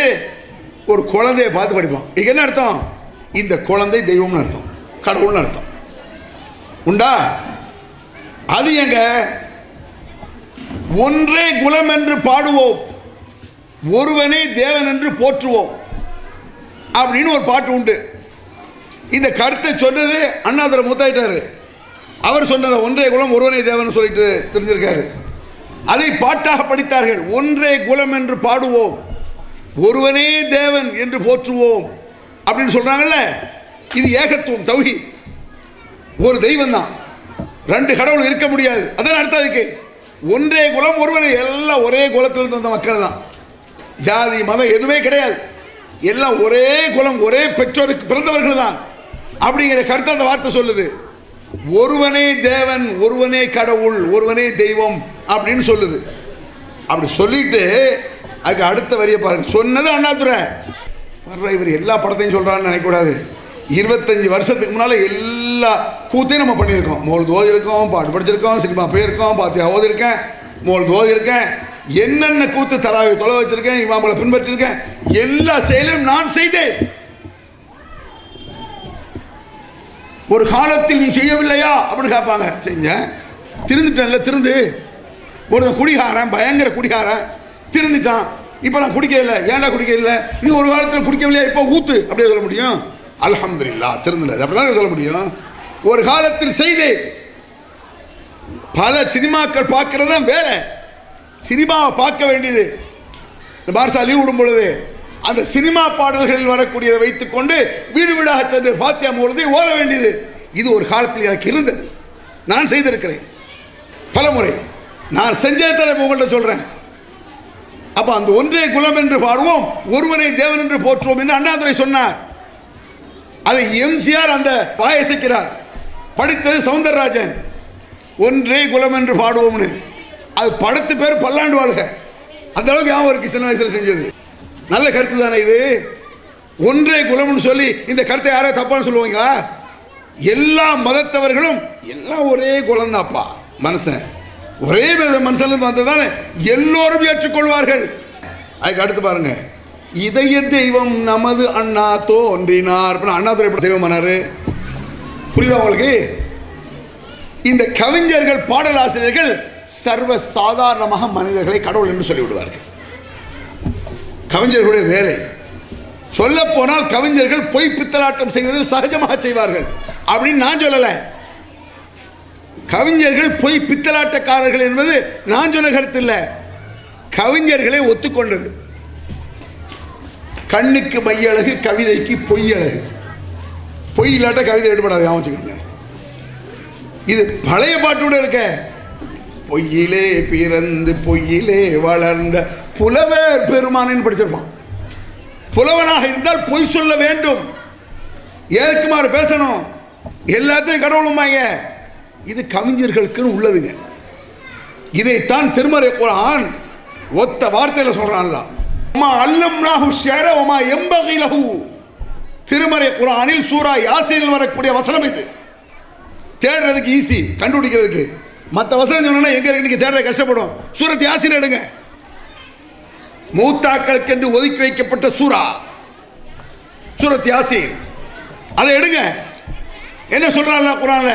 ஒரு குழந்தையை பார்த்து படிப்பான். இதுக்கு என்ன அர்த்தம்? இந்த குழந்தை தெய்வம்னு அர்த்தம், கடவுள்னு அர்த்தம். உண்டா? அது எங்க? ஒன்றே குலம் என்று பாடுவோம், ஒருவனே தேவன் என்று போற்றுவோம் அப்படின்னு ஒரு பாட்டு உண்டு. இந்த கருத்தை சொன்னது அண்ணாதுரை மூத்தாயிட்டாரு. அவர் சொன்னதை ஒன்றே குலம் ஒருவனே தேவன் சொல்லிட்டு தெரிஞ்சிருக்காரு. அதை பாட்டாக படித்தார்கள். ஒன்றே குலம் என்று பாடுவோம், ஒருவனே தேவன் என்று போற்றுவோம் அப்படின்னு சொல்றாங்கல்ல. இது ஏகத்துவம், தௌஹீத். ஒரு தெய்வம் தான், ரெண்டு கடவுள் இருக்க முடியாது. அதான் அர்த்தம். அதுக்கு ஒன்றே குலம் ஒருவனே, எல்லாம் ஒரே குலத்திலிருந்து வந்த மக்கள் தான். ஜாதி மதம் எதுவுமே கிடையாது. எல்லாம் ஒரே குலம், ஒரே பெற்றோருக்கு பிறந்தவர்கள் தான் அப்படிங்கிற கருத்தை அந்த வார்த்தை சொல்லுது. ஒருவனே தேவன், ஒருவனே கடவுள், ஒருவனே தெய்வம் அப்படின்னு சொல்லுது. அப்படி சொல்லிட்டு அதுக்கு அடுத்த வரியை பாருங்க. சொன்னது அண்ணாதுரை. இவர் எல்லா படத்தையும் சொல்றான்னு நினைக்கக்கூடாது. 25 வருஷத்துக்கு முன்னால எல்லா கூத்தையும் நம்ம பண்ணியிருக்கோம். மோல் ஓதி இருக்கோம், பாட்டு படிச்சிருக்கோம், சினிமா போயிருக்கோம், பாத்தியா ஓதிருக்கேன், மோல் ஓதிருக்கேன், என்னென்ன கூத்து தராவை தொலை வச்சிருக்கேன், இமாமலை பின்பற்றிருக்கேன். எல்லா செயலையும் நான் செய்தேன். ஒரு காலத்தில் நீ செய்யவில்லையா அப்படின்னு கேட்பாங்க. செஞ்சேன். திருந்துட்டேன்ல. திருந்து ஒரு குடிகாரன், பயங்கர குடிகாரன், திருந்துட்டான். இப்போ நான் குடிக்கல. ஏன்டா குடிக்கல? நீ ஒரு காலத்தில் குடிக்கவில்லையா, இப்போ ஊத்து அப்படியே சொல்ல முடியும்? அல்ஹம்துலில்லாஹ் திருந்தல. அப்படிதான் சொல்ல முடியும். ஒரு காலத்தில் செய்தேன். பல சினிமாக்கள் பார்க்கறது தான் வேற. சினிமாவை பார்க்க வேண்டியது. இந்த பாரசா லீவ் விடும் பொழுது அந்த சினிமா பாடல்களில் வரக்கூடியதை வைத்துக்கொண்டு வீடு வீடாக சென்று பாத்தியா மூலத்தை ஓத வேண்டியது. இது ஒரு காலத்தில் எனக்கு இருந்தது. நான் செய்திருக்கிறேன் பல முறை. நான் செஞ்சதை உங்கள்கிட்ட சொல்றேன். அப்ப அந்த ஒன்றே குலம் என்று பாடுவோம், ஒருவனை தேவன் என்று போற்றுவோம் என்று அண்ணாதுரை சொன்னார். அதை எம்ஜிஆர் அந்த வாயசைக்கிறார். படித்தது சவுந்தரராஜன். ஒன்றே குலம் என்று பாடுவோம்னு. அது படத்து பேர் பல்லாண்டு வாழ்க. அந்த அளவுக்கு ஞாபகம் இருக்கு. சின்ன வயசுல செஞ்சது நல்ல கருத்து தானே இது. ஒன்றே குலம்னு சொல்லி இந்த கருத்தை யாரோ தப்பான்னு சொல்லுவாங்களா? எல்லா மதத்தவர்களும் எல்லாம் ஒரே குலம் தான்ப்பா. மனுஷன் ஒரே மனுஷன் வந்ததானே எல்லோரும் ஏற்றுக்கொள்வார்கள். அதுக்கு அடுத்து பாருங்க, இதய தெய்வம் நமது அண்ணா தோன்றினார். அண்ணாதுரை தெய்வம் ஆனாரு. புரியுதா உங்களுக்கு? இந்த கவிஞர்கள், பாடலாசிரியர்கள் சர்வ சாதாரணமாக மனிதர்களை கடவுள் என்று சொல்லிவிடுவார்கள். கவிஞர்களுடைய வேலை. சொல்ல போனால் கவிஞர்கள் பொய் பித்தலாட்டம் செய்வதில் சகஜமாக செய்வார்கள் அப்படின்னு நான் சொல்லலை. கவிஞர்கள் பொய் பித்தலாட்டக்காரர்கள் என்பது நான் சொன்ன கருத்து இல்லை. கவிஞர்களை ஒத்துக்கொண்டது. கண்ணுக்கு மையழகு, கவிதைக்கு பொய்யழகு. பொய் இல்லாட்ட கவிதை எடுபடாது. ஞாபகம். இது பழைய பாட்டோட இருக்க. பொய்யிலே பிறந்து பொய்யிலே வளர்ந்த புலவர் பெருமானின்னு படிச்சிருப்பான். புலவனாக இருந்தால் பொய் சொல்ல வேண்டும், ஏற்குமாறு பேசணும், எல்லாத்தையும் கடவுளுமாங்க. இது கவிஞர்களுக்குன்னு உள்ளதுங்க. இதைத்தான் திருமறை குர்ஆன் ஒத்த வார்த்தையில் சொல்றான்ல. திருமறை குர்ஆனில் சூரா யாசீனில் வரக்கூடிய வசனம் இது. தேடுறதுக்கு ஈஸி, கண்டுபிடிக்கிறதுக்கு. மற்ற வசனம் சொன்னா எங்க இருக்கு நீங்க தேடுற கஷ்டப்படும். சூரத் யாசீன் எடுங்க. மூத்தாக்களுக்கு என்று ஒதுக்கி வைக்கப்பட்ட சூரா சூரத் யாசீன். அதை எடுங்க. என்ன சொல்றாங்க குர்ஆன்ல?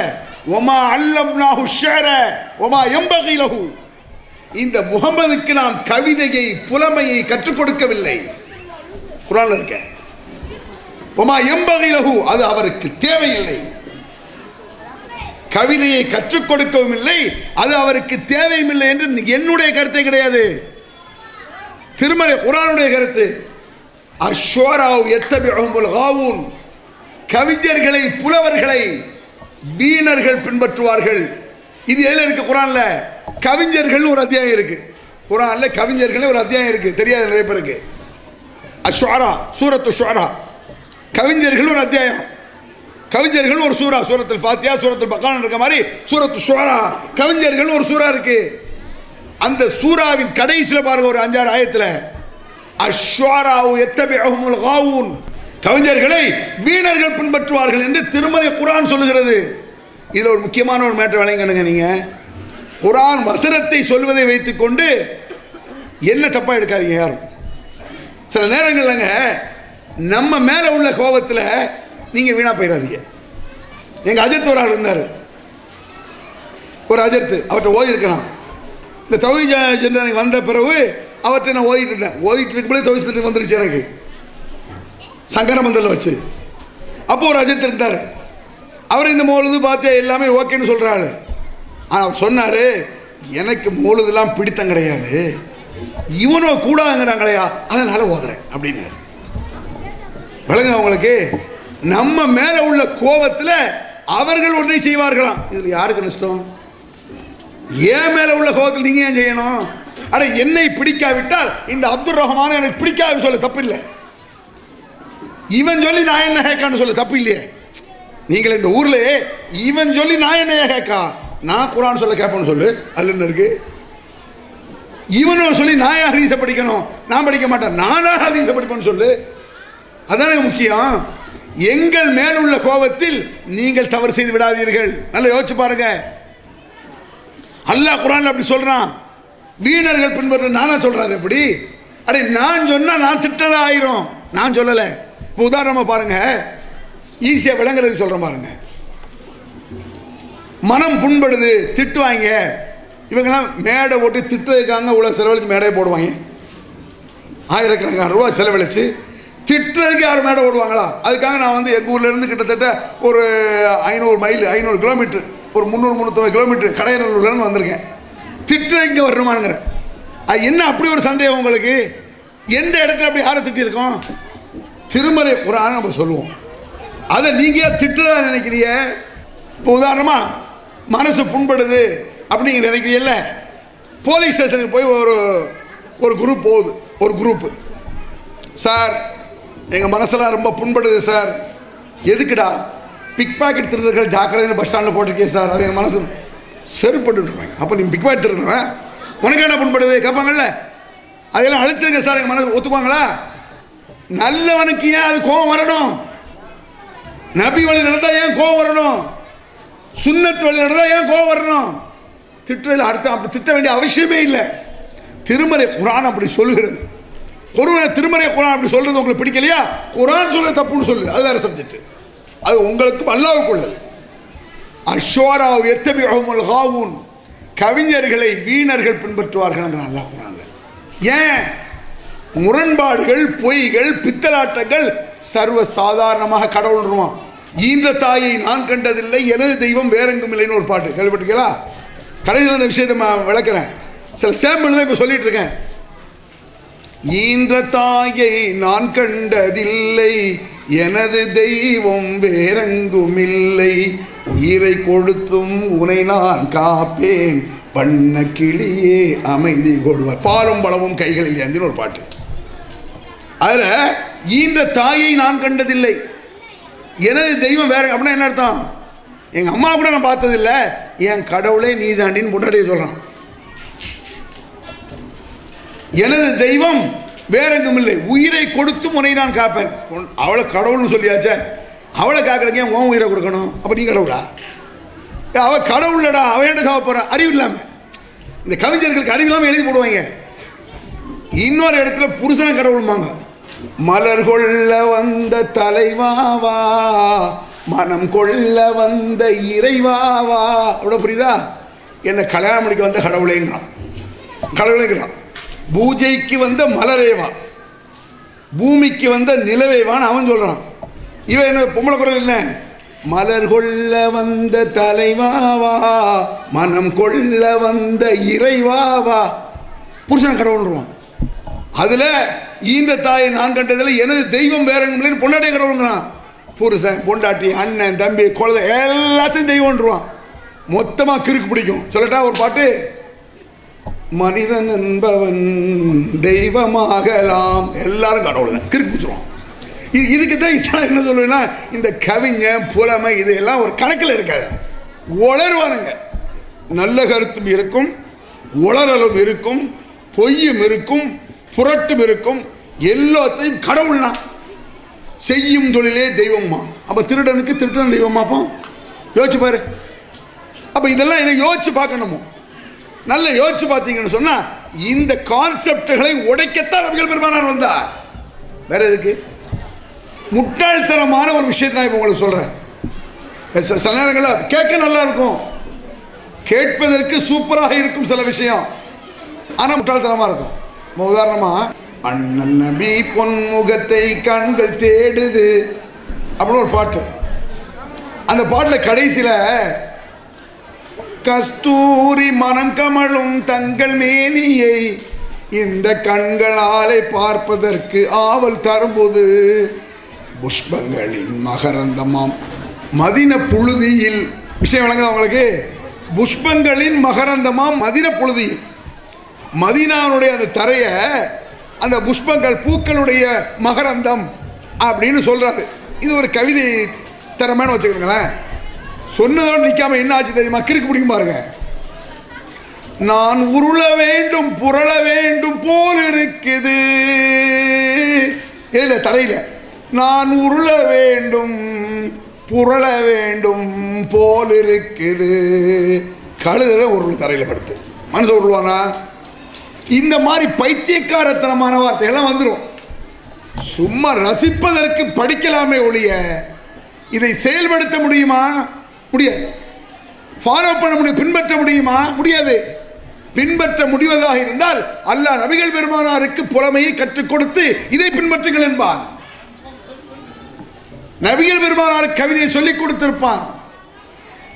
ஒமா அல்லம்னாஹு ஷஅர ஒமா யம்பகி லஹு. இந்த முகமதுக்கு நாம் கவிதையை, புலமையை கற்றுக் கொடுக்கவில்லை. குர்ஆன்ல இருக்க. ஒமா யம்பகி லஹு, அது அவருக்கு தேவையில்லை. கவிதையை கற்றுக் கொடுக்கவும் இல்லை, அது அவருக்கு தேவையும் இல்லை என்று என்னுடைய கருத்தை கிடையாது. திருமறை குர்ஆனுடைய கருத்து. அஷ்ஷுராஉ யத்தபிஉஹுல் காவூன். கவிஞர்களை, புலவர்களை வீணர்கள் பின்பற்றுவார்கள். இது எதுல இருக்கு? குர்ஆன்ல. கவிஞர்கள் ஒரு அத்தியாயம் இருக்கு. குர்ஆன்ல கவிஞர்கள் ஒரு அத்தியாயம் இருக்கு. தெரியாது நிறைய பேருக்கு. அஷ்ஷுரா, சூரத்து ஷுரா. கவிஞர்கள் ஒரு அத்தியாயம். கவிஞர்கள் ஒரு சூரா. சூரத்துல் ஃபாத்தியா, சூரத்துல் பக்ரா இருக்க மாதிரி சூரத்து ஷுரா கவிஞர்கள் ஒரு சூரா இருக்கு. அந்த சூராவின் கடைசியில் பாருங்க, ஒரு 5-6 ஆயத்துல அஷ்ஷுராஉ யத்தபிஉஹுல் காவூன். கவிஞர்களை வீணர்கள் பின்பற்றுவார்கள் என்று திருமறை குர்ஆன் சொல்லுகிறது. இதுல ஒரு முக்கியமான ஒரு மேட்டர் விளங்கணுங்க. நீங்க குர்ஆன் வசனத்தை சொல்வதை வைத்துக்கொண்டு என்ன தப்பா எடுக்காதீங்க யாரும். சில நேரங்கள்லங்க நம்ம மேல உள்ள கோபத்துல நீங்க வீணா போயிடாதீங்க. எங்க அஜர்த் ஒரு ஆள் இருந்தார். ஒரு அஜர்த்து அவர்கிட்ட ஓதி இருக்கலாம். இந்த தௌஹீத் ஜெனரேஷன் வந்த பிறகு அவர்கிட்ட நான் ஓதிட்டு இருந்தேன். ஓதிட்டு இருக்கும்போது தௌஹீத் வந்துருச்சு எனக்கு சங்கரமந்தலில் வச்சு. அப்போ ஒரு அஜர்த்து இருந்தார். அவர் இந்த மௌலுது பார்த்து எல்லாமே ஓகேன்னு சொல்கிறாள். ஆனால் சொன்னார், எனக்கு மௌலுதெல்லாம் பிடித்தம் கிடையாது, இவனோ கூடாதுங்கிறாங்களையா, அதனால் ஓதுறேன் அப்படின்னாரு. விளங்குங்க அவங்களுக்கு? நம்ம மேலே உள்ள கோபத்தில் அவர்கள் ஒன்றை செய்வார்களாம். இதில் யாருக்கு நஷ்டம்? ஏன் மேலே உள்ள கோபத்தில் நீங்கள் ஏன் செய்யணும்? அட என்னை பிடிக்காவிட்டால் இந்த அப்துல் ரஹ்மான் எனக்கு பிடிக்காது சொல்ல தப்பு இல்லை. இவன் சொல்லி நான் என்ன கேட்கான்னு சொல்ல தப்பு இல்லையே. நீங்கள் இந்த ஊர்ல இவன் சொல்லி நான் என்னையா கேட்கா, நான் குரான் சொல்ல கேட்பேன்னு சொல்லு, அதுல என்ன இருக்கு? இவனும் சொல்லி நான் ஹதீஸை படிக்கணும், நான் படிக்க மாட்டேன், நானா ஹதீஸை படிப்பேன்னு சொல்லு. அதானே முக்கியம். எங்கள் மேல் உள்ள கோபத்தில் நீங்கள் தவறு செய்து விடாதீர்கள். நல்லா யோசிச்சு பாருங்க. அல்லாஹ் குர்ஆன்ல அப்படி சொல்றான். வீணர்கள் பின்பற்ற நானா சொல்றேன் எப்படி? அடே நான் சொன்னா நான் திட்டதா ஆயிரும், நான் சொல்லல. இப்போ உதாரணமா பாருங்க, ஈஸியா விளங்குறதுக்கு சொல்றேன் பாருங்க. மனம் புண்படுது, திட்டுவாங்க. இவங்கெல்லாம் மேடை போட்டு திட்டுறதுக்காக இவ்வளோ செலவழித்து மேடையை போடுவாங்க. ஆயிரக்கணக்கான ரூபா செலவழித்து திட்டுறதுக்கு யாரும் மேடை ஓடுவாங்களா? அதுக்காக நான் வந்து எங்கள் ஊர்லேருந்து கிட்டத்தட்ட ஒரு 500 மைல் 500 கிலோமீட்டர், ஒரு 300-350 கிலோமீட்டர் கடையநல்லூர்லேருந்து வந்திருக்கேன். திட்டுறதுக்கு இங்கே வரணுமானுங்கிற அது என்ன அப்படி ஒரு சந்தேகம் உங்களுக்கு? எந்த இடத்துல அப்படி யாரை திட்டிருக்கோம்? திருமறை குர்ஆன் நம்ம சொல்லுவோம். அதை நீங்கள் திட்டுறதா நினைக்கிறீங்க. இப்போ உதாரணமாக மனசு புண்படுது அப்படிங்க நினைக்கிறீல்ல, போலீஸ் ஸ்டேஷனுக்கு போய் ஒரு குரூப் போகுது. ஒரு குரூப்பு, சார் எங்கள் மனசெல்லாம் ரொம்ப புண்படுது சார். எதுக்குடா? பிக் பாக்கெட் திருடர்கள் ஜாக்கிரதைன்னு பஸ் ஸ்டாண்டில் போட்டிருக்கேன் சார், அது எங்கள் மனசு செருப்பட்டுருவாங்க. அப்போ நீங்கள் பிக் பாக்கெட் திருடுவேன் உனக்கு என்ன புண்படுது கேட்பாங்கல்ல, அதெல்லாம் அழிச்சிருங்க சார், எங்கள் மனசு ஒத்துக்குவாங்களா? நல்லவனுக்கு ஏன் அது கோபம் வரணும்? நபி வழி நடந்தால் ஏன் கோபம் வரணும்? சுன்னத் வழி நடந்தால் ஏன் கோபம் வரணும்? திட்டத்தில் அர்த்தம் அப்படி திட்ட வேண்டிய அவசியமே இல்லை. திருமறை குர்ஆன் அப்படி சொல்லுகிறது. திருமறை குர்ஆன் அப்படி சொல்றது உங்களுக்கு பிடிக்கலையா? குர்ஆன் சொல்ற தப்புன்னு சொல்லு, அது வேற சப்ஜெக்ட். அது உங்களுக்கு அல்லாஹ்வுக்குள்ளது. அஷ்வாராவு யத்தபிஉல் காவூன், கவிஞர்களை வீணர்கள் பின்பற்றுவார்கள் அல்லாஹ் குர்ஆன்ல. ஏன்? முரண்பாடுகள், பொய்கள், பித்தலாட்டங்கள் சர்வ சாதாரணமாக கடவுள்ருவான். ஈன்ற தாயை நான் கண்டதில்லை, எனது தெய்வம் வேறெங்கும் இல்லைன்னு ஒரு பாட்டு கேள்விப்பட்டிருக்கீங்களா? கடைசியில் அந்த விஷயத்தை விளக்குறேன். சில சாம்பிள் தான் இப்போ சொல்லிட்டு இருக்கேன். ஈன்ற தாயை நான் கண்டதில்லை, எனது தெய்வம் வேறெங்கும் இல்லை, உயிரை கொடுத்தும் உனை நான் காப்பேன், பண்ண கிளியே அமைதி கொள்வார், பாலும் பலமும் கைகளில் ஏந்தின்னு ஒரு பாட்டு. அதில் ஈன்ற தாயை நான் கண்டதில்லை, எனது தெய்வம் வேற அப்படின்னா என்ன அர்த்தம்? எங்கள் அம்மா கூட நான் பார்த்ததில்லை, என் கடவுளே நீதாண்டின்னு முன்னாடியே சொல்கிறான். எனது தெய்வம் வேறெங்கும் இல்லை, உயிரை கொடுத்து முனை நான் காப்பேன். அவளை கடவுள்னு சொல்லியாச்சே, அவளை காக்கிறதுக்கு ஏன் உன் உயிரை கொடுக்கணும்? அப்போ நீ கடவுளா? அவள் கடவுளடா, அவன் என்ன சாப்பிட போகிறான்? அறிவு இல்லாமல். இந்த கவிஞர்களுக்கு அறிவு இல்லாமல் எழுதி போடுவாங்க. இன்னொரு இடத்துல புருஷனை கடவுள்மாங்க. மலர் கொள்ள வந்த தலைவாவா, மனம் கொள்ள வந்த இறைவாவா, அவ்வளோ புரியுதா? என்னை கல்யாணம் முடிக்க வந்த கடவுளேங்கிறான், கடவுளேங்கிறான். பூஜைக்கு வந்த மலரேவா, பூமிக்கு வந்த நிலவேவான்னு அவன் சொல்கிறான். இவன் என்ன பொம்பளை குரல் என்ன? மலர் கொள்ள வந்த தலைவாவா, மனம் கொள்ள வந்த இறைவாவா, புருஷன் கடவுள்வான். அதில் ஈந்த தாயை நான் கண்டதில் எனது தெய்வம் வேற எங்கேயும் பொண்டாட்டிய கடவுளுங்கிறான். புருஷன், பொண்டாட்டி, அண்ணன், தம்பி, குழந்தை எல்லாத்தையும் தெய்வம்ன்றான். மொத்தமாக கிறுக்கு பிடிக்கும். சொல்லட்டா ஒரு பாட்டு? மனிதன் என்பவன் தெய்வமாகலாம், எல்லாரும் கடவுள் தான், கிறுக்கு பிடிச்சிருவான். இதுக்கு தான் இஸ்லாம் என்ன சொல்லுவேன்னா, இந்த கவிஞ புலமை இதெல்லாம் ஒரு கணக்கில் எடுக்காது, உளருவானுங்க. நல்ல கருத்தும் இருக்கும், உளறலும் இருக்கும், பொய்யும் இருக்கும், புரட்டும் இருக்கும், எல்லாத்தையும் கடவுள்னா செய்யும் தொழிலே தெய்வமா. அப்போ திருடனுக்கு திருடன் தெய்வமாப்போ யோசிச்சு பாரு. அப்போ இதெல்லாம் என்ன யோசிச்சு பார்க்கணுமோ? நல்ல யோசிச்சு பார்த்தீங்கன்னு சொன்னால் இந்த கான்செப்டுகளை உடைக்கத்தான் நபிகள் பெருமானார் வந்தார். வேற எதுக்கு? முட்டாள்தனமான ஒரு விஷயத்தை நான் இப்போ உங்களுக்கு சொல்கிறேன். சில நேரங்களில் கேட்க நல்லா இருக்கும், கேட்பதற்கு சூப்பராக இருக்கும் சில விஷயம், ஆனால் முட்டாள்தனமாக இருக்கும். உதாரணமாக, அண்ணல் நபி பொன்முகத்தை கண்கள் தேடுது அப்படின்னு ஒரு பாட்டு. அந்த பாட்டில் கடைசியில் கஸ்தூரி மனம் கமழும் தங்கள் மேனியை இந்த கண்களாலே பார்ப்பதற்கு ஆவல் தரும்போது புஷ்பங்களின் மகரந்தமாம் மதின புழுதியில், விஷயம் விளங்குது அவங்களுக்கு? புஷ்பங்களின் மகரந்தமாம் மதின புழுதியில், மதீனாவுடைய அந்த தரையை அந்த புஷ்பங்கள் பூக்களுடைய மகரந்தம் அப்படின்னு சொல்றாரு. இது ஒரு கவிதை திறமைன்னு வச்சுக்கோங்களேன். சொன்னதோடு நிற்காம என்ன ஆச்சு தெரியுமா? கிறுக்கு பிடிக்கும் பாருங்க. நான் உருள வேண்டும் புரள வேண்டும் போல் இருக்குது. ஏல தரையில் நான் உருள வேண்டும் புரள வேண்டும் போல் இருக்குது. கழுத உருள் தரையில் படுத்து மனசு உருள்வானா? இந்த மாதிரி பைத்தியக்காரத்தனமான வார்த்தைகள்லாம் வந்துடும். சும்மா ரசிப்பதற்கு படிக்கலாமே ஒழிய இதை செயல்படுத்த முடியுமா? முடியாது. ஃபாலோ பண்ண முடியும், பின்பற்ற முடியுமா? முடியாது. பின்பற்ற முடிவதாக இருந்தால் அல்லாஹ் நபிகள் பெருமானாருக்கு புலமையை கற்றுக் கொடுத்து இதை பின்பற்றுங்கள் என்பான். நபிகள் பெருமானாருக்கு கவிதையை சொல்லிக் கொடுத்திருப்பான்.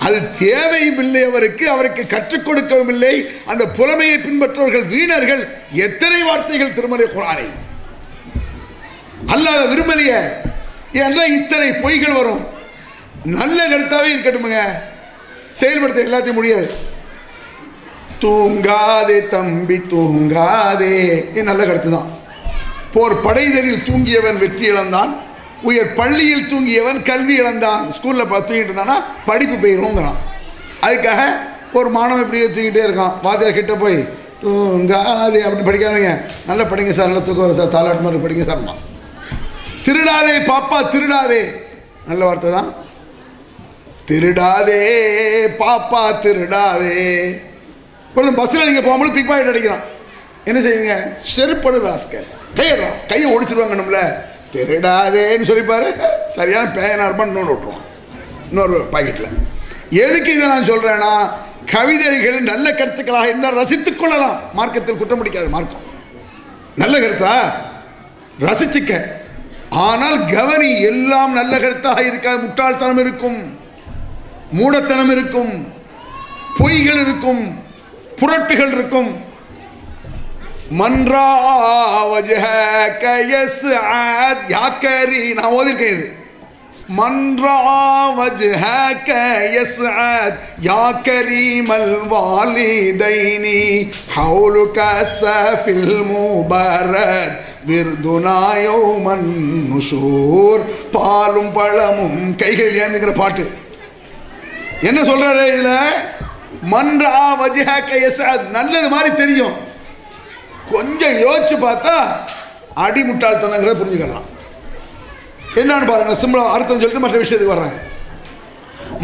அது தேவையும் இல்லை அவருக்கு, அவருக்கு கற்றுக் கொடுக்கவும் இல்லை. அந்த புலமையை பின்பற்றவர்கள் வீணர்கள். எத்தனை வார்த்தைகள் திருமறை குர்ஆனில் அல்லாஹ் விரும்பலைய என்ற இத்தனை பொய்கள் வரும். நல்ல கருத்தாவே இருக்கட்டுமுங்க, செயல்படுத்த எல்லாத்தையும் முடியாது. தூங்காதே தம்பி தூங்காதே, நல்ல கருத்து தான். போர் படைதலில் தூங்கியவன் வெற்றி இழந்தான், உயர் பள்ளியில் தூங்கியவன் கல்வி இழந்தான். ஸ்கூலில் தூங்கிட்டு இருந்தானா படிப்பு போயிருங்கிறான். அதுக்காக ஒரு மாணவன் இப்படியே தூங்கிட்டே இருக்கான். வாத்தியார் கிட்ட போய் தூங்காதே அப்படின்னு படிக்காதீங்க, நல்லா படிங்க சார், நல்லா தூக்கம் வரும் சார், தாலாட்டு மாதிரி படிங்க சார்மா. திருடாதே பாப்பா திருடாதே, நல்ல வார்த்தை தான். திருடாதே பாப்பா திருடாதே. இப்போ பஸ்ஸில் நீங்கள் போகும்போது பிக் பாக்கெட் அடிக்கிறான், என்ன செய்வீங்க? செருப்படு ராஸ்கர், கையிடலாம், கையை ஒடிச்சிடுவாங்க நம்மள. திருடாதேன்னு சொல்லிப்பாரு, சரியான பேயனா இருப்பான், இன்னொன்று விட்டுருவான் இன்னொரு பாக்கெட்டில். எதுக்கு இதை நான் சொல்கிறேன்னா, கவிதைகள் நல்ல கருத்துக்களாக இருந்தால் ரசித்துக் கொள்ளலாம். மார்க்கத்தில் குற்றம் பிடிக்காது. மார்க்கம் நல்ல கருத்தா ரசிச்சுக்க. ஆனால் கவனி, எல்லாம் நல்ல கருத்தாக இருக்காது. முட்டாள்தனம் இருக்கும், மூடத்தனம் இருக்கும், பொய்கள் இருக்கும், புரட்டுகள் இருக்கும். மன்றா வஜஹக யஸ்அத் யா கரீம், நான் ஓதிருக்கேன் இது. மன்றா வஜஹக யஸ்அத் யா கரீமல் வாலிதைனி ஹவுலுக ஸஃபில் முபரத் விர்துனா யௌமன் நுஷூர். பாலும் பழமும் கைகள் ஏந்துங்கிற பாட்டு என்ன சொல்றாரு இதுல? மன்றா வஜஹக யஸ்அத், நல்லது மாதிரி தெரியும், கொஞ்சம் யோசிச்சு பார்த்தா அடிமுட்டாள்தனங்கிறத புரிஞ்சுக்கலாம். என்னன்னு பாருங்க, சிம்பிளா அர்த்தம் சொல்லிட்டு மற்ற விஷயத்துக்கு வர்றேன்.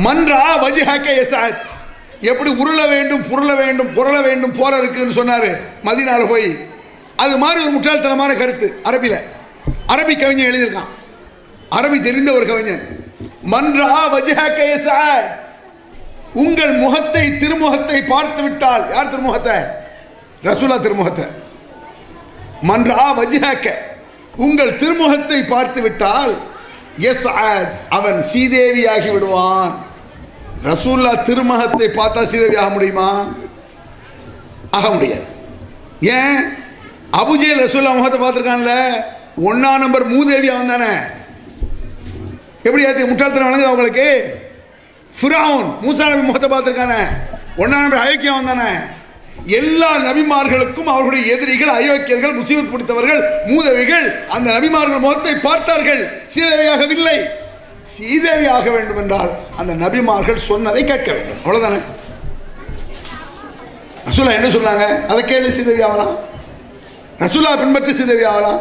மன்றா வஜஹக யஸ்அத், எப்படி உருள வேண்டும் புரள வேண்டும் புரள வேண்டும் போல இருக்குன்னு சொன்னாரு மதீனால போய். அது மாதிரி ஒரு முட்டாள்தனமான கருத்து அரபியில். அரபி கவிஞன் எழுதியிருக்கான், அரபி தெரிந்த ஒரு கவிஞன். மன்றா வஜஹக யஸ்அத், உங்கள் முகத்தை திருமுகத்தை பார்த்து விட்டால். யார் திருமுகத்தை? ரசூலா திருமுகத்தை. மன்றா வஜஹக, உங்கள் திருமுகத்தை பார்த்து விட்டால் யஸ்அத், அவன் சீதேவியாகி விடுவான். ரசூல்லா திருமுகத்தை பார்த்தா சீதேவி ஆக முடியுமா? ஆக முடியாது. ஏன்? அபுஜேல் ரசூல்லா முகத்தை பார்த்துருக்கான்ல, 1ஆம் நம்பர் மூதேவி அவன் தானே. எப்படி ஏற்று முட்டாள்தனம் வழங்குது அவங்களுக்கு? ஃபிரௌன் மூசா நபி முகத்தை பார்த்துருக்கானே, 1ஆம் நம்பர் அயோக்கியம் அவன் தானே. எல்லா நபிமார்களுக்கும் அவர்களுடைய எதிரிகள் அயோக்கியர்கள், முசீபத் பிடித்தவர்கள், மூதேவிகள் அந்த நபிமார்கள் முகத்தை பார்த்தார்கள், சீதேவியாகவில்லை. சீதேவியாக வேண்டும் என்றால் அந்த நபிமார்கள் சொன்னதை கேட்க வேண்டும், அவ்வளவுதானே. ரசூலா என்ன சொன்னாங்க அதை கேள்வி சீதேவி ஆகலாம். ரசூலா பின்பற்றி சீதேவி ஆகலாம்.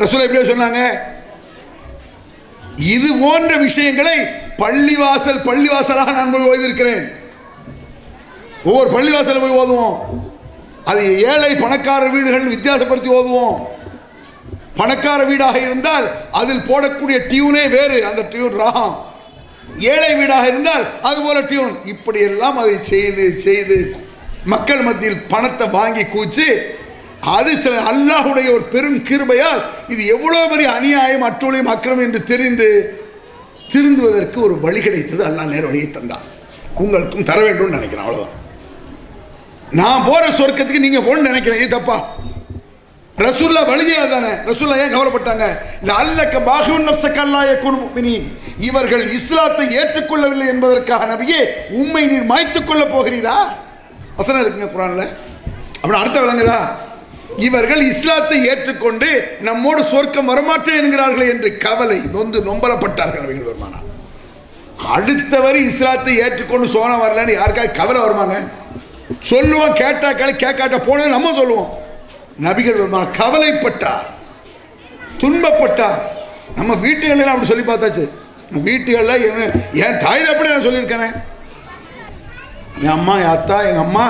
ரசூலா எப்படியோ சொன்னாங்க. இது போன்ற விஷயங்களை பள்ளிவாசலாக நான் போய் ஓதிருக்கிறேன். ஒவ்வொரு பள்ளிவாசல போய் ஓதுவோம். அது ஏழை பணக்கார வீடுகள் வித்தியாசப்படுத்தி ஓதுவோம். பணக்கார வீடாக இருந்தால் அதில் போடக்கூடிய டியூனே வேறு, அந்த டியூன் ராகம். ஏழை வீடாக இருந்தால் அது போல டியூன். இப்படி எல்லாம் அதை செய்து செய்து மக்கள் மத்தியில் பணத்தை வாங்கி கூச்சு. அது சில அல்லாஹுடைய ஒரு பெரும் கிருபையால் இது எவ்வளோ பெரிய அநியாயம் அட்டூழியம் அக்கிரமம் என்று தெரிந்து திருந்துவதற்கு ஒரு வழி கிடைத்தது. அல்லாஹ் நேர வழியை தந்தான். உங்களுக்கும் தர வேண்டும் நினைக்கிறேன், அவ்வளோதான். நான் போகிற சொர்க்கத்துக்கு நீங்கள் போகணும்னு நினைக்கிறேன், இது தப்பா? ரசூல்லா வழியே தானே. ரசூல்லா ஏன் கவலைப்பட்டாங்க? அல்லக்க பாஹுன் நஃப்ஸக அல்லா யகுனு முஃமினீன், இவர்கள் இஸ்லாத்தை ஏற்றுக்கொள்ளவில்லை என்பதற்காக நபியே உம்மை நீர் மாய்த்துக் கொள்ள போகிறீரா? வசனம் இருக்குங்க குர்ஆன்ல. அப்படி அர்த்தம் விளங்குதா? இவர்கள் இஸ்லாத்தை ஏற்றுக்கொண்டு நம்மோடு சொர்க்கம் வரமாட்டேன் என்கிறார்கள் என்று கவலை நொந்து நொம்பலப்பட்டார்கள் நபிகள் பெருமானார். அடுத்த வரி இஸ்லாத்தை ஏற்றுக்கொண்டு சோனா வரலன்னு யாருக்காவது கவலை வருமாங்க? சொல்லுவோம், கேட்டா கேட்காட்ட போனது நம்ம சொல்லுவோம். நபிகள் வருமான கவலைப்பட்டார், துன்பப்பட்டார். நம்ம வீட்டுகளில் அப்படி சொல்லி பார்த்தாச்சு. வீட்டுகளில் என்ன என் தாய் அப்படி நான் சொல்லியிருக்கேனே, என் அம்மா என் அத்தா எங்கள் அம்மா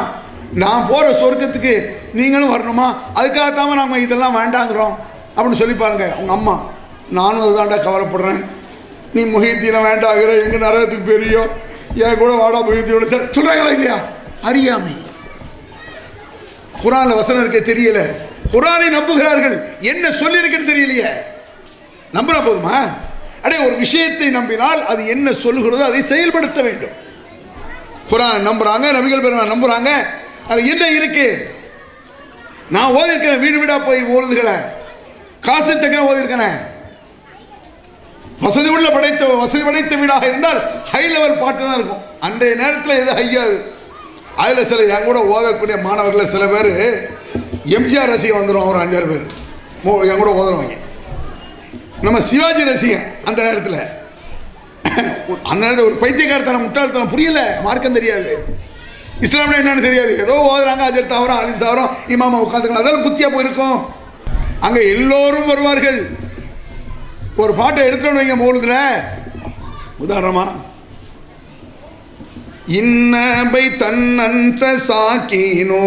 நான் போகிற சொர்க்கத்துக்கு நீங்களும் வரணுமா, அதுக்காகத்தாம நாங்கள் இதெல்லாம் வேண்டாங்கிறோம் அப்படின்னு சொல்லி பாருங்க. உங்கள் அம்மா நானும் அதுதான்டா கவலைப்படுறேன், நீ முஹித்தீனை வேண்டாகிற, எங்கே நரகத்துக்கு பெரியோ, என் கூட வாடா முஹித்தீனோட சார் சொல்கிறாங்களா இல்லையா? அறியாமை. குர்ஆன்ல வசனம் இருக்க தெரியல, குர்ஆனை நம்புகிறார்கள், என்ன சொல்லியிருக்குன்னு தெரியலையே. நம்பினா போதுமா? அடே, ஒரு விஷயத்தை நம்பினால் அது என்ன சொல்லுகிறதோ அதை செயல்படுத்த வேண்டும். குர்ஆன் நம்புறாங்க, நபிகள் பெருமான் நம்புறாங்க, அது என்ன இருக்கு? நான் ஓதிருக்கிறேன், வீடு வீடா போய் ஓதுகளை காசு தக்க ஓதிருக்கிறேன். வசதி படைத்த வீடாக இருந்தால் ஹை லெவல் பாட்டு தான் இருக்கும். அன்றைய நேரத்தில் எது ஹையாது. அதில் சில என் கூட ஓதக்கூடிய மாணவர்களில் சில பேர் எம்ஜிஆர் ரசிகன் வந்துடும், ஒரு 5-6 பேர் என் கூட ஓதுறவங்க. நம்ம சிவாஜி ரசிகன். அந்த நேரத்தில் ஒரு பைத்தியக்காரத்தனம் முட்டாள்தனம், புரியல, மார்க்கம் தெரியாது, இஸ்லாம்னா என்னன்னு தெரியாது, ஏதோ ஓதுறாங்க, அஜர் தாவரம் அலிம் சாவரம் இமாமா உட்காந்துக்கலாம், அதெல்லாம் புத்தியா போயிருக்கும். அங்கே எல்லோரும் வருவார்கள். ஒரு பாட்டை எடுத்துட்டு வைங்க மௌலுதுல, உதாரணமா இன்னபை தன்னந்த சாக்கினோ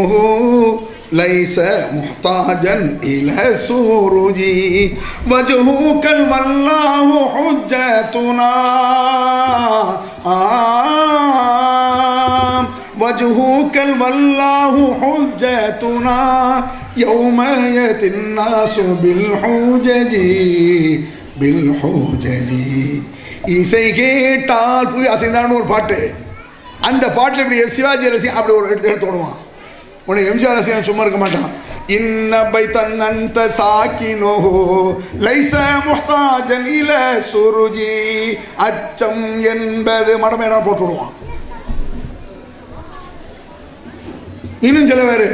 லைஸ முஹ்தாஜன் இல சூருஜி வஜ்ஹுகல் வல்லாஹு ஹுஜ்ஜத்துனா வஜ்ஹுகல் வல்லாஹு ஹுஜ்ஜத்துனா யௌம யதின்னாசு பில் ஹுஜஜி பில் ஹுஜஜி. இசை கேட்டால் புவி அசைந்தான்னு ஒரு பாட்டு. அந்த பாட்டில் இப்படி சிவாஜி ரசிகன் அப்படி ஒரு எடுத்து விடுவான். உன்னை எம்ஜிஆர் ரசிகன் சும்மா இருக்க மாட்டான். இன்னபை தன்னந்த சாக்கினோ லைஸ முஹ்தாஜன் இல சுருஜி, அச்சம் என்பது மடமேனா போட்டு விடுவான். இன்னும் சில பேர்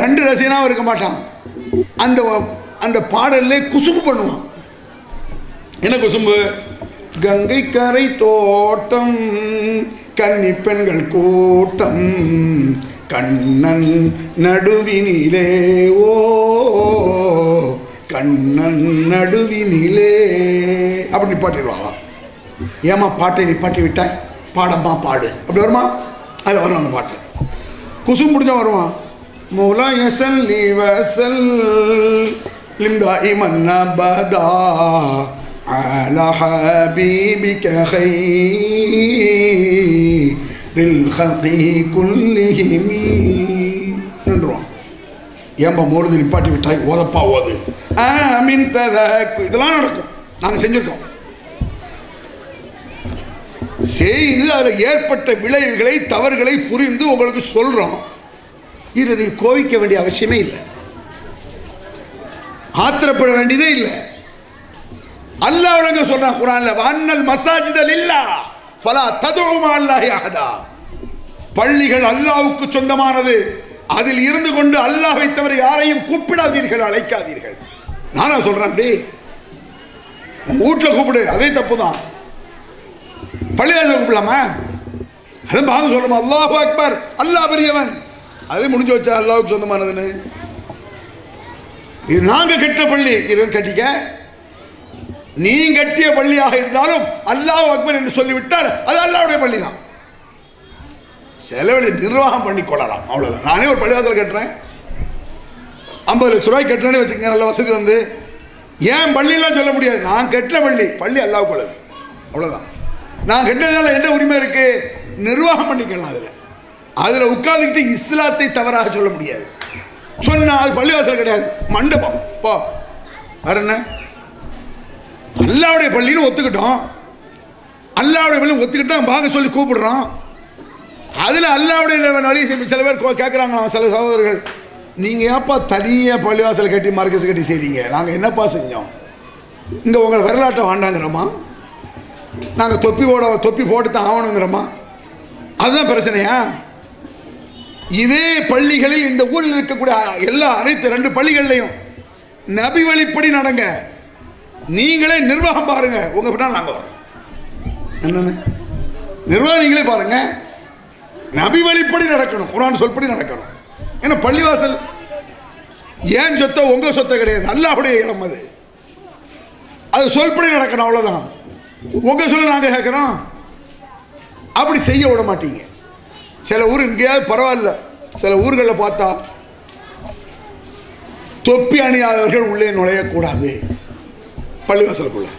2 ரசிகனாவும் இருக்க மாட்டான். அந்த அந்த பாடல்ல குசும்பு பண்ணுவான். என்ன குசும்பு? கங்கை கரை தோட்டம், கன்னி பெண்கள் கூட்டம், கண்ணன் நடுவினிலே, ஓ கண்ணன் நடுவினிலே அப்படி நிப்பாட்டிடுவாங்க. ஏமா பாட்டை நிப்பாட்டி விட்டாய், பாடம்மா பாடு அப்படி வருமா? அதில் வரும் அந்த பாட்டு. குசும் பிடிச்சா வருவான். மூலா யசல்லி வசல் லிம்தாஇமன் அபதா அலா ஹபீபிக கைரில் ஹல்கி குல்லிஹிம் நின்றுவான். ஏன்பா மோழுது நிப்பாட்டி விட்டாய், ஓதப்பா ஓது, ஆமீன் ததக், இதெல்லாம் நடக்கும். நாங்கள் செஞ்சுருக்கோம். செய்து அதில் ஏற்பட்ட விளைவுகளை தவறுகளை புரிந்து உங்களுக்கு சொல்கிறோம். இதில் நீங்கள் கோவிக்க வேண்டிய அவசியமே இல்லை, ஆத்திரப்பட வேண்டியதே இல்லை. அல்லாஹ் விளங்க சொல்றான் குர்ஆன்ல, வன்னல் மசாஜித லில்லாஹ் ஃபலா ததுஉ மஅல்லாஹி அஹதா. பள்ளிகள் அல்லாஹ்வுக்கு சொந்தமானது, அதில் இருந்து கொண்டு அல்லாஹ்வை தவிர யாரையும் கூப்பிடாதீர்கள், அழைக்காதீர்கள். நானா சொல்றேன், அப்படி வீட்டில் கூப்பிடு, அதே தப்பு தான். பள்ளிவாசல் கூப்பிடலாமா? அதான் பாங்க சொல்லணுமா? அல்லாஹு அக்பர், அல்லாஹ் பெரியவன், அதே முடிஞ்சு வச்சா அல்லாஹ்வுக்கு சொந்தமானதுன்னு. இது நாங்க கட்ட பள்ளி, இவன் கட்டிக்க. நீ கட்டிய பள்ளியாக இருந்தாலும் அல்லாஹ் அக்பர் என்று சொல்லிவிட்டால் அது அல்லாஹ்வுடைய பள்ளி தான். செலவழி நிர்வாகம் பண்ணி கொள்ளலாம், அவ்வளவுதான். நானே ஒரு பள்ளிவாசல் கட்டுறேன், 50 லட்ச ரூபாய் கட்டுறேன்னு வச்சுக்கங்க, நல்ல வசதி வந்து. ஏன் பள்ளியெல்லாம் சொல்ல முடியாது, நான் கட்டின பள்ளி, பள்ளி அல்லாஹ்வுக்கு உள்ளது, அவ்வளவுதான். நான் கட்டினதால என்ன உரிமை இருக்கு? நிர்வாகம் பண்ணிக்கலாம். அதில் உட்கார்ந்துக்கிட்டு இஸ்லாத்தை தவறாக சொல்ல முடியாது. சொன்னா அது பள்ளிவாசல் கிடையாது, மண்டபம். போ வேற என்ன? அல்லாஹ்வுடைய பள்ளின்னு ஒத்துக்கிட்டோம், அல்லாஹ்வுடைய பள்ளி ஒத்துக்கிட்டு தான் வாங்க சொல்லி கூப்பிடுறோம். அதில் அல்லாஹ்வுடைய வழி சில பேர் கேட்குறாங்களாம், சில சகோதரர்கள், நீங்கள் ஏப்பா தனியாக பள்ளிவாசல் கட்டி மர்கஸ் கட்டி செய்கிறீங்க, நாங்கள் என்னப்பா செஞ்சோம்? இங்கே உங்களை வரலாற்றை வாண்டாங்கிறோமா? நாங்கள் தொப்பி போட்டு தான் ஆகணுங்கிறோமா? அதுதான் பிரச்சனையா? இதே பள்ளிகளில் இந்த ஊரில் இருக்கக்கூடிய அனைத்து 2 பள்ளிகள்லையும் நபி வழிப்படி நடங்க. நீங்களே நிர்வாகம் பாருங்க, உங்க பின்னால் நாங்கள் வரோம். என்னென்ன நிர்வாகம் நீங்களே பாருங்க. நபி வழிப்படி நடக்கணும், குர்ஆன் சொல்படி நடக்கணும். ஏன்னா பள்ளிவாசல் ஏன் சொத்தை உங்க சொத்தை கிடையாது, அல்லாஹ்வுடைய இடம் அது. அது சொல்படி நடக்கணும், அவ்வளோதான். உங்க சொல்ல நாங்கள் கேட்குறோம், அப்படி செய்ய விட மாட்டீங்க. சில ஊர் இங்கேயாவது பரவாயில்ல, சில ஊர்களில் பார்த்தா தொப்பி அணியாதவர்கள் உள்ளே நுழையக்கூடாது. பள்ளிவாசலுக்குள்ள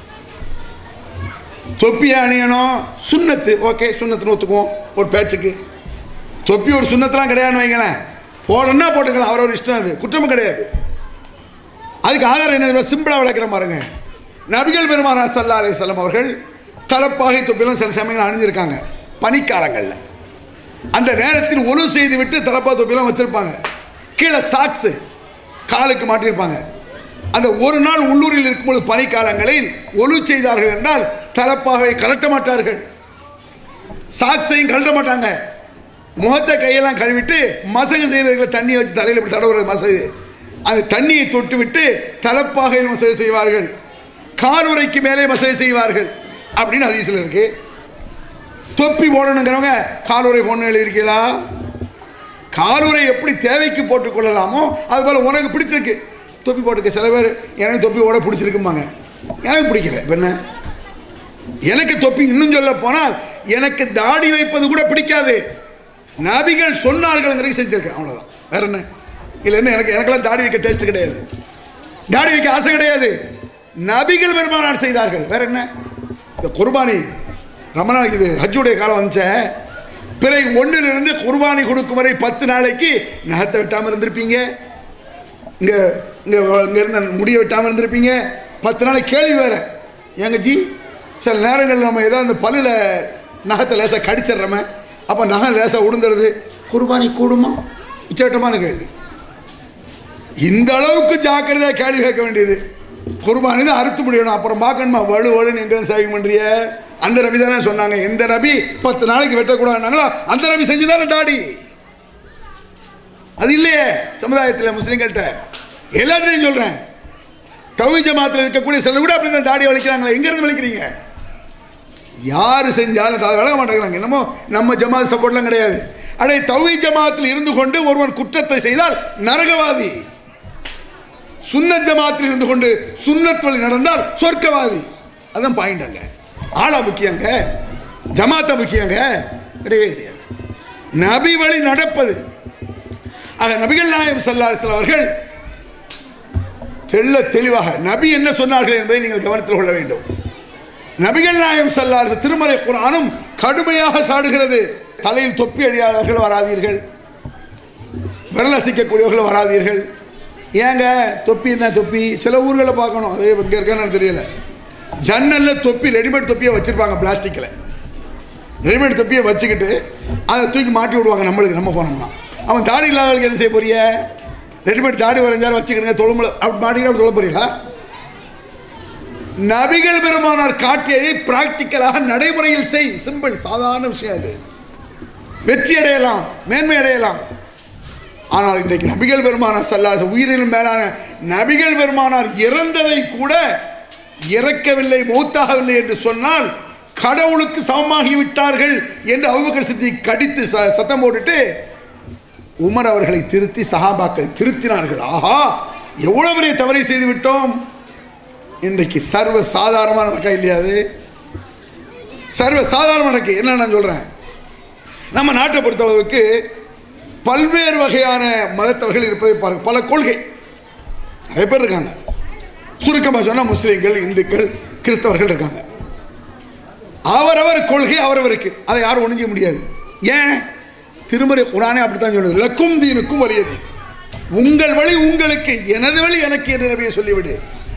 தொப்பியை அணியணும், சுன்னத்து. ஓகே, சுன்னத்துன்னு ஒத்துக்குவோம் ஒரு பேச்சுக்கு. தொப்பி ஒரு சுன்னத்தெலாம் கிடையாதுன்னு வைங்களேன், போடணும்னா போட்டுக்கலாம், அவரவர் இஷ்டம், அது குற்றமும் கிடையாது. அதுக்கு ஆதாரம் என்ன சிம்பிளாக விளக்கிற பாருங்க. நபிகள் பெருமானார் ஸல்லல்லாஹு அலைஹி வஸல்லம் அவர்கள் தலப்பாகை தொப்பிலாம் சில சமயங்கள் அணிஞ்சிருக்காங்க பனிக்காலங்களில். அந்த நேரத்தில் ஒழு செய்து விட்டு தலப்பா தொப்பிலாம் வச்சுருப்பாங்க. கீழே சாக்ஸு காலுக்கு மாட்டியிருப்பாங்க. அந்த ஒரு நாள் உள்ளூரில் இருக்கும்போது பனிக்காலங்களில் ஒழு செய்தார்கள் என்றால் தலப்பாகை கலட்ட மாட்டார்கள், சாக்ஸையும் கலட்ட மாட்டாங்க. முகத்தை கையெல்லாம் கழுவிட்டு மசகு செய்தவர்களை தண்ணியை வச்சு தலையில் இப்படி தடவுறது மசகு, அந்த தண்ணியை தொட்டு விட்டு தலப்பாகையில் மசகு செய்வார்கள், காலுறைக்கு மேலே மசகு செய்வார்கள் அப்படின்னு ஹதீஸில் இருக்கு. தொப்பி போடணுங்கிறவங்க காலுறை போடணும் எழுதியிருக்கீங்களா? காலுறை எப்படி தேவைக்கு போட்டுக்கொள்ளலாமோ அதுபோல் உனக்கு பிடிச்சிருக்கு தொப்பி போட்டுக்க. சில பேர் எனக்கு தொப்பி ஓட பிடிச்சிருக்கும்பாங்க, எனக்கு பிடிக்கல. இப்போ என்ன, எனக்கு தொப்பி இன்னும் சொல்ல போனால் எனக்கு தாடி வைப்பது கூட பிடிக்காது. நபிகள் சொன்னார்கள் செஞ்சிருக்கேன், அவ்வளோதான். வேற என்ன இல்லை, என்ன எனக்கெல்லாம் தாடி வைக்க டேஸ்ட் கிடையாது, தாடி வைக்க ஆசை கிடையாது. நபிகள் பெருமானார் செய்தார்கள். வேற என்ன, இந்த குர்பானி ரமணான் இது ஹஜ்ஜுடைய காலம் வந்துச்ச, பிறகு 1லிருந்து குர்பானி கொடுக்கும் வரை 10 நாளைக்கு நகத்தை வெட்டாமல் இருந்திருப்பீங்க, இங்கே இங்கே இங்கே இருந்த முடிய வெட்டாமல் இருந்திருப்பீங்க. 10 நாளைக்கு கேள்வி வேறு, ஏங்க ஜி சில நேரங்களில் நம்ம ஏதாவது அந்த பல்லில் நகத்தை லேசாக கடிச்சிட்றோமே, அப்போ நகம் லேசாக உடுந்துடுது, குர்பானி கூடுமா? உச்சகட்டமான கேள்வி. இந்த அளவுக்கு ஜாக்கிரதையாக கேள்வி கேட்க வேண்டியது. குர்பானி தான் அறுத்து முடியணும், அப்புறம் பார்க்கணுமா வலு வலுன்னு எங்கே சேவிங் பண்ணுறிய? அந்த நபி தானே சொன்னாங்க, எந்த நபி 10 நாளைக்கு வெட்டக்கூடாதுனாங்களோ அந்த நபி செஞ்சுதானே தாடி. அது இல்லையே சமுதாயத்தில் முஸ்லீம்கள்கிட்ட. எல்லாத்துலையும் சொல்கிறேன், தௌஹீத் ஜமாத்தில் இருக்கக்கூடிய சிலர் கூட அப்படி தான் தாடி வலிக்கிறாங்களே, எங்கேருந்து வலிக்கிறீங்க? யார் செஞ்சாலும் அதை விளக்க மாட்டேங்கிறாங்க. என்னமோ நம்ம ஜமாத் சப்போர்ட்லாம் கிடையாது. அடே தௌஹீத் ஜமாத்தில் இருந்து கொண்டு ஒருவன் குற்றத்தை செய்தால் நரகவாதி, சுன்னத் ஜமாத்தில் இருந்து கொண்டு சுன்னத் வழி நடந்தால் சொர்க்கவாதி. அதான் பாயிண்ட். அங்கே ஆளா முக்கியங்க, ஜமாத்தா முக்கியங்க கிடையவே கிடையாது. நபி வழி நடப்பது. ஆக நபிகள் நாயகம் ஸல்லல்லாஹு அலைஹி வஸல்லம் அவர்கள் தெளிவாக நபி என்ன சொன்னார்கள் என்பதை நீங்கள் கவனத்தில் கொள்ள வேண்டும். நபிகள் நாயகம் ஸல்லல்லாஹு அலைஹி வஸல்லம் திருமறை குர்ஆனும் கடுமையாக சாடுகிறது. தலையில் தொப்பி அணியாதவர்கள் வராதீர்கள், விரல் அசைக்கக்கூடியவர்கள் வராதீர்கள். ஏங்க தொப்பி என்ன தொப்பி? சில ஊர்களில் பார்க்கணும், அதே இங்கே இருக்கான்னு தெரியல, ஜன்னலில் தொப்பி ரெடிமேட் தொப்பியை வச்சுருப்பாங்க, பிளாஸ்டிக்கில் ரெடிமேட் தொப்பியை வச்சுக்கிட்டு அதை தூக்கி மாட்டி விடுவாங்க நம்மளுக்கு. நம்ம போனோம்னா அவன் தாடி இல்லாதவர்களுக்கு என்ன செய்ய போறிய? ரெடிமேட் தாடி வரைஞ்சாலும் வச்சுக்கிடுங்க, தொழும்புல அப்படி மாட்டிக்கிட்டு சொல்ல போறீங்களா? நபிகள் பெருமானார் காட்டியதை பிராக்டிக்கலாக நடைமுறையில் செய். சிம்பிள், சாதாரண விஷயம். அது வெற்றி அடையலாம், மேன்மை அடையலாம். ஆனால் இன்றைக்கு நபிகள் பெருமானார் ஸல்லல்லாஹு அலைஹி வஸல்லம் உயிரினும் மேலான நபிகள் பெருமானார் இறந்ததை கூட இறக்கவில்லை, மௌத்தாகவில்லை என்று சொன்னால் கடவுளுக்கு சமமாகிவிட்டார்கள் என்று அபூபக்கர் சித்திக் கடித்து சத்தம் போட்டுட்டு உமர் அவர்களை திருத்தி சஹாபாக்களை திருத்தினார்கள். ஆஹா, எவ்வளவு பெரிய தவறை செய்து விட்டோம். இன்றைக்கு சர்வ சாதாரணமாக நடக்க இல்லையாது, சர்வ சாதாரணமாக நடக்க. என்ன நான் சொல்கிறேன், நம்ம நாட்டை பொறுத்தளவுக்கு பல்வேறு வகையான மதத்தவர்கள் இருப்பதை பாருங்கள். பல கொள்கை நிறைய பேர் இருக்காங்க. சுருக்கமாக சொன்னால் முஸ்லீம்கள், இந்துக்கள், கிறிஸ்தவர்கள் இருக்காங்க. அவரவர் கொள்கை அவரவருக்கு, அதை யாரும் ஒழிஞ்ச முடியாது. ஏன்? திருமறை குர்ஆனே அப்படித்தான் சொல்லுது, லக்கும் தீனுக்கும் வலியது. உங்கள் வழி உங்களுக்கு, எனது வழி எனக்கு என்று நபியை சொல்லிவிடு.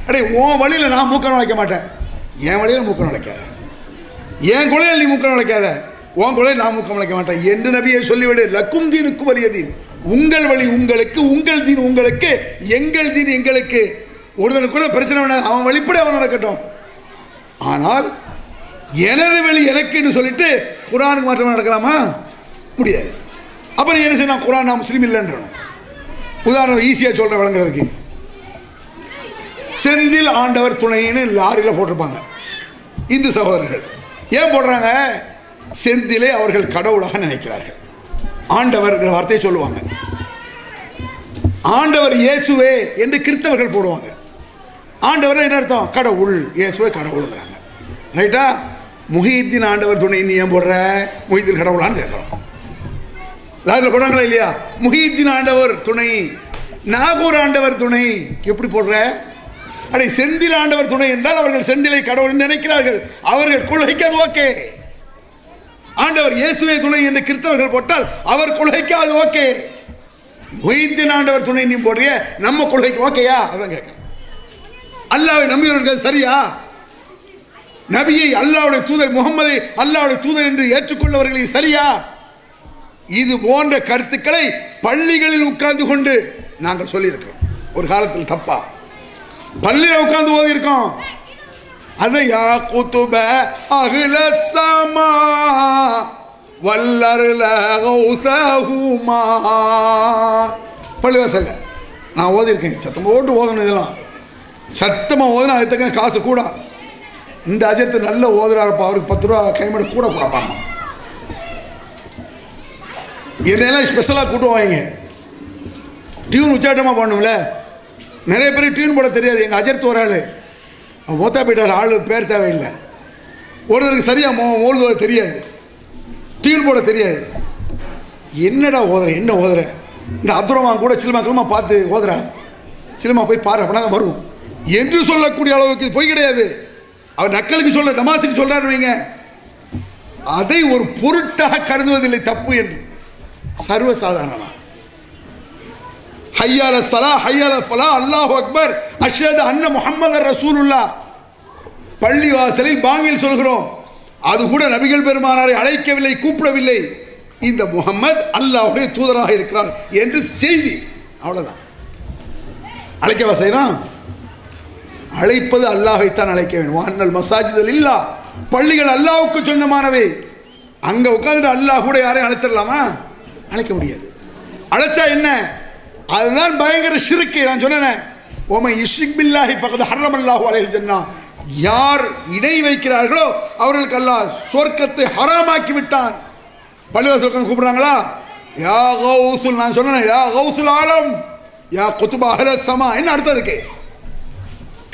அடே உன் வழியில் நான் மூக்க நுழைக்க மாட்டேன், என் வழியில் மூக்க நுழைக்காத, என் கொலையில் நீ மூக்க நுழைக்காத, உன் கொலையில் நான் மூக்க நுழைக்க மாட்டேன் என்று நபியை சொல்லிவிடு. லக்கும் தீனுக்கும் வலியதீன், உங்கள் வழி உங்களுக்கு, உங்கள் தீன் உங்களுக்கு, எங்கள் தீன் எங்களுக்கு. ஒருத்தனுக்கு கூட பிரச்சனை வேணாது, அவன் வழிப்படி அவன் நடக்கட்டும். ஆனால் எனது வழி எனக்குன்னு சொல்லிட்டு குர்ஆனுக்கு மாற்றமாக நடக்கலாமா? முடியாது. அப்புறம் என்ன செய்யணும்? குர்ஆன் நான் முஸ்லீம் இல்லைன்றணும். உதாரணம் ஈஸியாக சொல்கிறேன் விளங்குறதுக்கு, செந்தில் ஆண்டவர் துணைன்னு லாரியில் போட்டிருப்பாங்க இந்து சகோதரர்கள். ஏன் போடுறாங்க? செந்திலை அவர்கள் கடவுளாக நினைக்கிறார்கள். ஆண்டவர்ங்கிற வார்த்தையை சொல்லுவாங்க. ஆண்டவர் இயேசுவே என்று கிறிஸ்தவர்கள் போடுவாங்க. ஆண்டவர் என்ன அர்த்தம்? கடவுள். இயேசுவே கடவுளுங்கிறாங்க. ரைட்டா? முஹிதீன் ஆண்டவர் துணை நீ ஏன் போடுற? முஹிதீன் கடவுளான்னு கேட்குறோம். லாரில் போடுறாங்களா இல்லையா? முஹிதீன் ஆண்டவர் துணை, நாகூர் ஆண்டவர் துணை. எப்படி போடுற? அடே, செந்தில் ஆண்டவர் துணை என்றால் அவர்கள் செந்திலை கடவுள் நினைக்கிறார்கள். அவர்கள் கொள்கைக்கு அது ஓகே. ஆண்டவர் இயேசுவே துணை என்று கிறிஸ்தவர்கள் போட்டால் அவர் கொள்கைக்கு அது ஓகே. முஹிதீன் ஆண்டவர் துணை நீ போடுறிய, நம்ம கொள்கைக்கு ஓகேயா? அதான் கேட்குறேன். அல்லாஹ்வை நம்பியவர்கள் சரியா? நபியை அல்லாஹ்வுடைய தூதர், முகமதை அல்லாஹ்வுடைய தூதர் என்று ஏற்றுக்கொள்ளவர்களை சரியா? இது போன்ற கருத்துக்களை பள்ளிகளில் உட்கார்ந்து கொண்டு நாங்கள் சொல்லியிருக்கிறோம். ஒரு காலத்தில் தப்பா பள்ளியில் உட்கார்ந்து ஓதி இருக்கோம். அது யா குதுப அஹ்ல ஸமா வல்லர்ல கௌஸஹுமா. பள்ளிவாசல்ல நான் ஓதி இருக்கேன். சத்தமாக போட்டு ஓதணும். இதெல்லாம் சத்தமாக ஓதுனா அது தக்க காசு கூட. இந்த அஜர்த்து நல்ல ஓதுறாருப்பா, அவருக்கு 10 ரூபா கைமேட கூட கொடுப்பாங்க. என்னெல்லாம் ஸ்பெஷலாக கூட்டுவாங்க. டியூன் உச்சாட்டமாக பண்ணணும்ல. நிறைய பேர் டியூன் போட தெரியாது. எங்கள் அஜர்த்து ஒரு ஆள் மூத்தா போயிட்டார். ஆள் பேர் தேவையில்லை. ஒருத்தருக்கு சரியாக ஓடுவத தெரியாது, டியூன் போட தெரியாது. என்னடா ஓதுற, என்ன ஓதுற? இந்த அப்துல் ரஹ்மான் கூட சினிமாக்களுமா பார்த்து ஓதுற, சினிமா போய் பாரு, அப்படின்னா தான் வரும் என்று சொல்லக்கூடிய அளவுக்கு போய் கிடையாது. அவர் நக்கலுக்கு சொல்ற, தமாசுக்கு சொல்றாரு வைங்க, அதை ஒரு பொருட்டாக கருதுவதில்லை தப்பு என்று. சர்வசாதாரணமா ஹய்யால ஸலா ஹய்யால ஃபலா அல்லாஹு அக்பர் அஷ்ஹது அன்ன முஹம்மது ரசூலுல்லாஹ் பள்ளி வாசலில் பாங்கில் சொல்கிறோம். அது கூட நபிகள் பெருமானாரை அழைக்கவில்லை, கூப்பிடவில்லை. இந்த முஹம்மது அல்லாஹ்வுடைய தூதராக இருக்கிறார் என்று செய்தி, அவ்வளவுதான். அழைக்கவா செய்யறோம்? அழைப்பது அல்லாஹைத்தான் அழைக்க வேண்டும். வான்னல் மசாஜிதல் இல்லா, பள்ளிகள் அல்லாஹ்வுக்கு சொந்தமானவை. அங்க உட்கார்ந்துட்டு அல்லாஹ் கூட யாரையும் அழைச்சிடலாமா? அழைக்க முடியாது. அழைச்சா என்ன? அதுதான் பயங்கர ஷிர்க். நான் சொன்னேன், ஓமை யுஷ்ரிக் பில்லாஹி ஃபகத் ஹர்ரமல்லாஹு அலைஹில் ஜன்னah. யார் இணை வைக்கிறார்களோ அவர்களுக்கு அல்லாஹ் சொர்க்கத்தை ஹராமாக்கி விட்டான். பள்ளிவாசல் உட்கார்ந்து கூப்பிடுறாங்களா? யா கௌசுல், நான் சொன்னேன், யா கௌசுல் ஆலம், யா குதுப அஹ்ல ஸமா. என்ன அர்த்தம் அதுக்கு?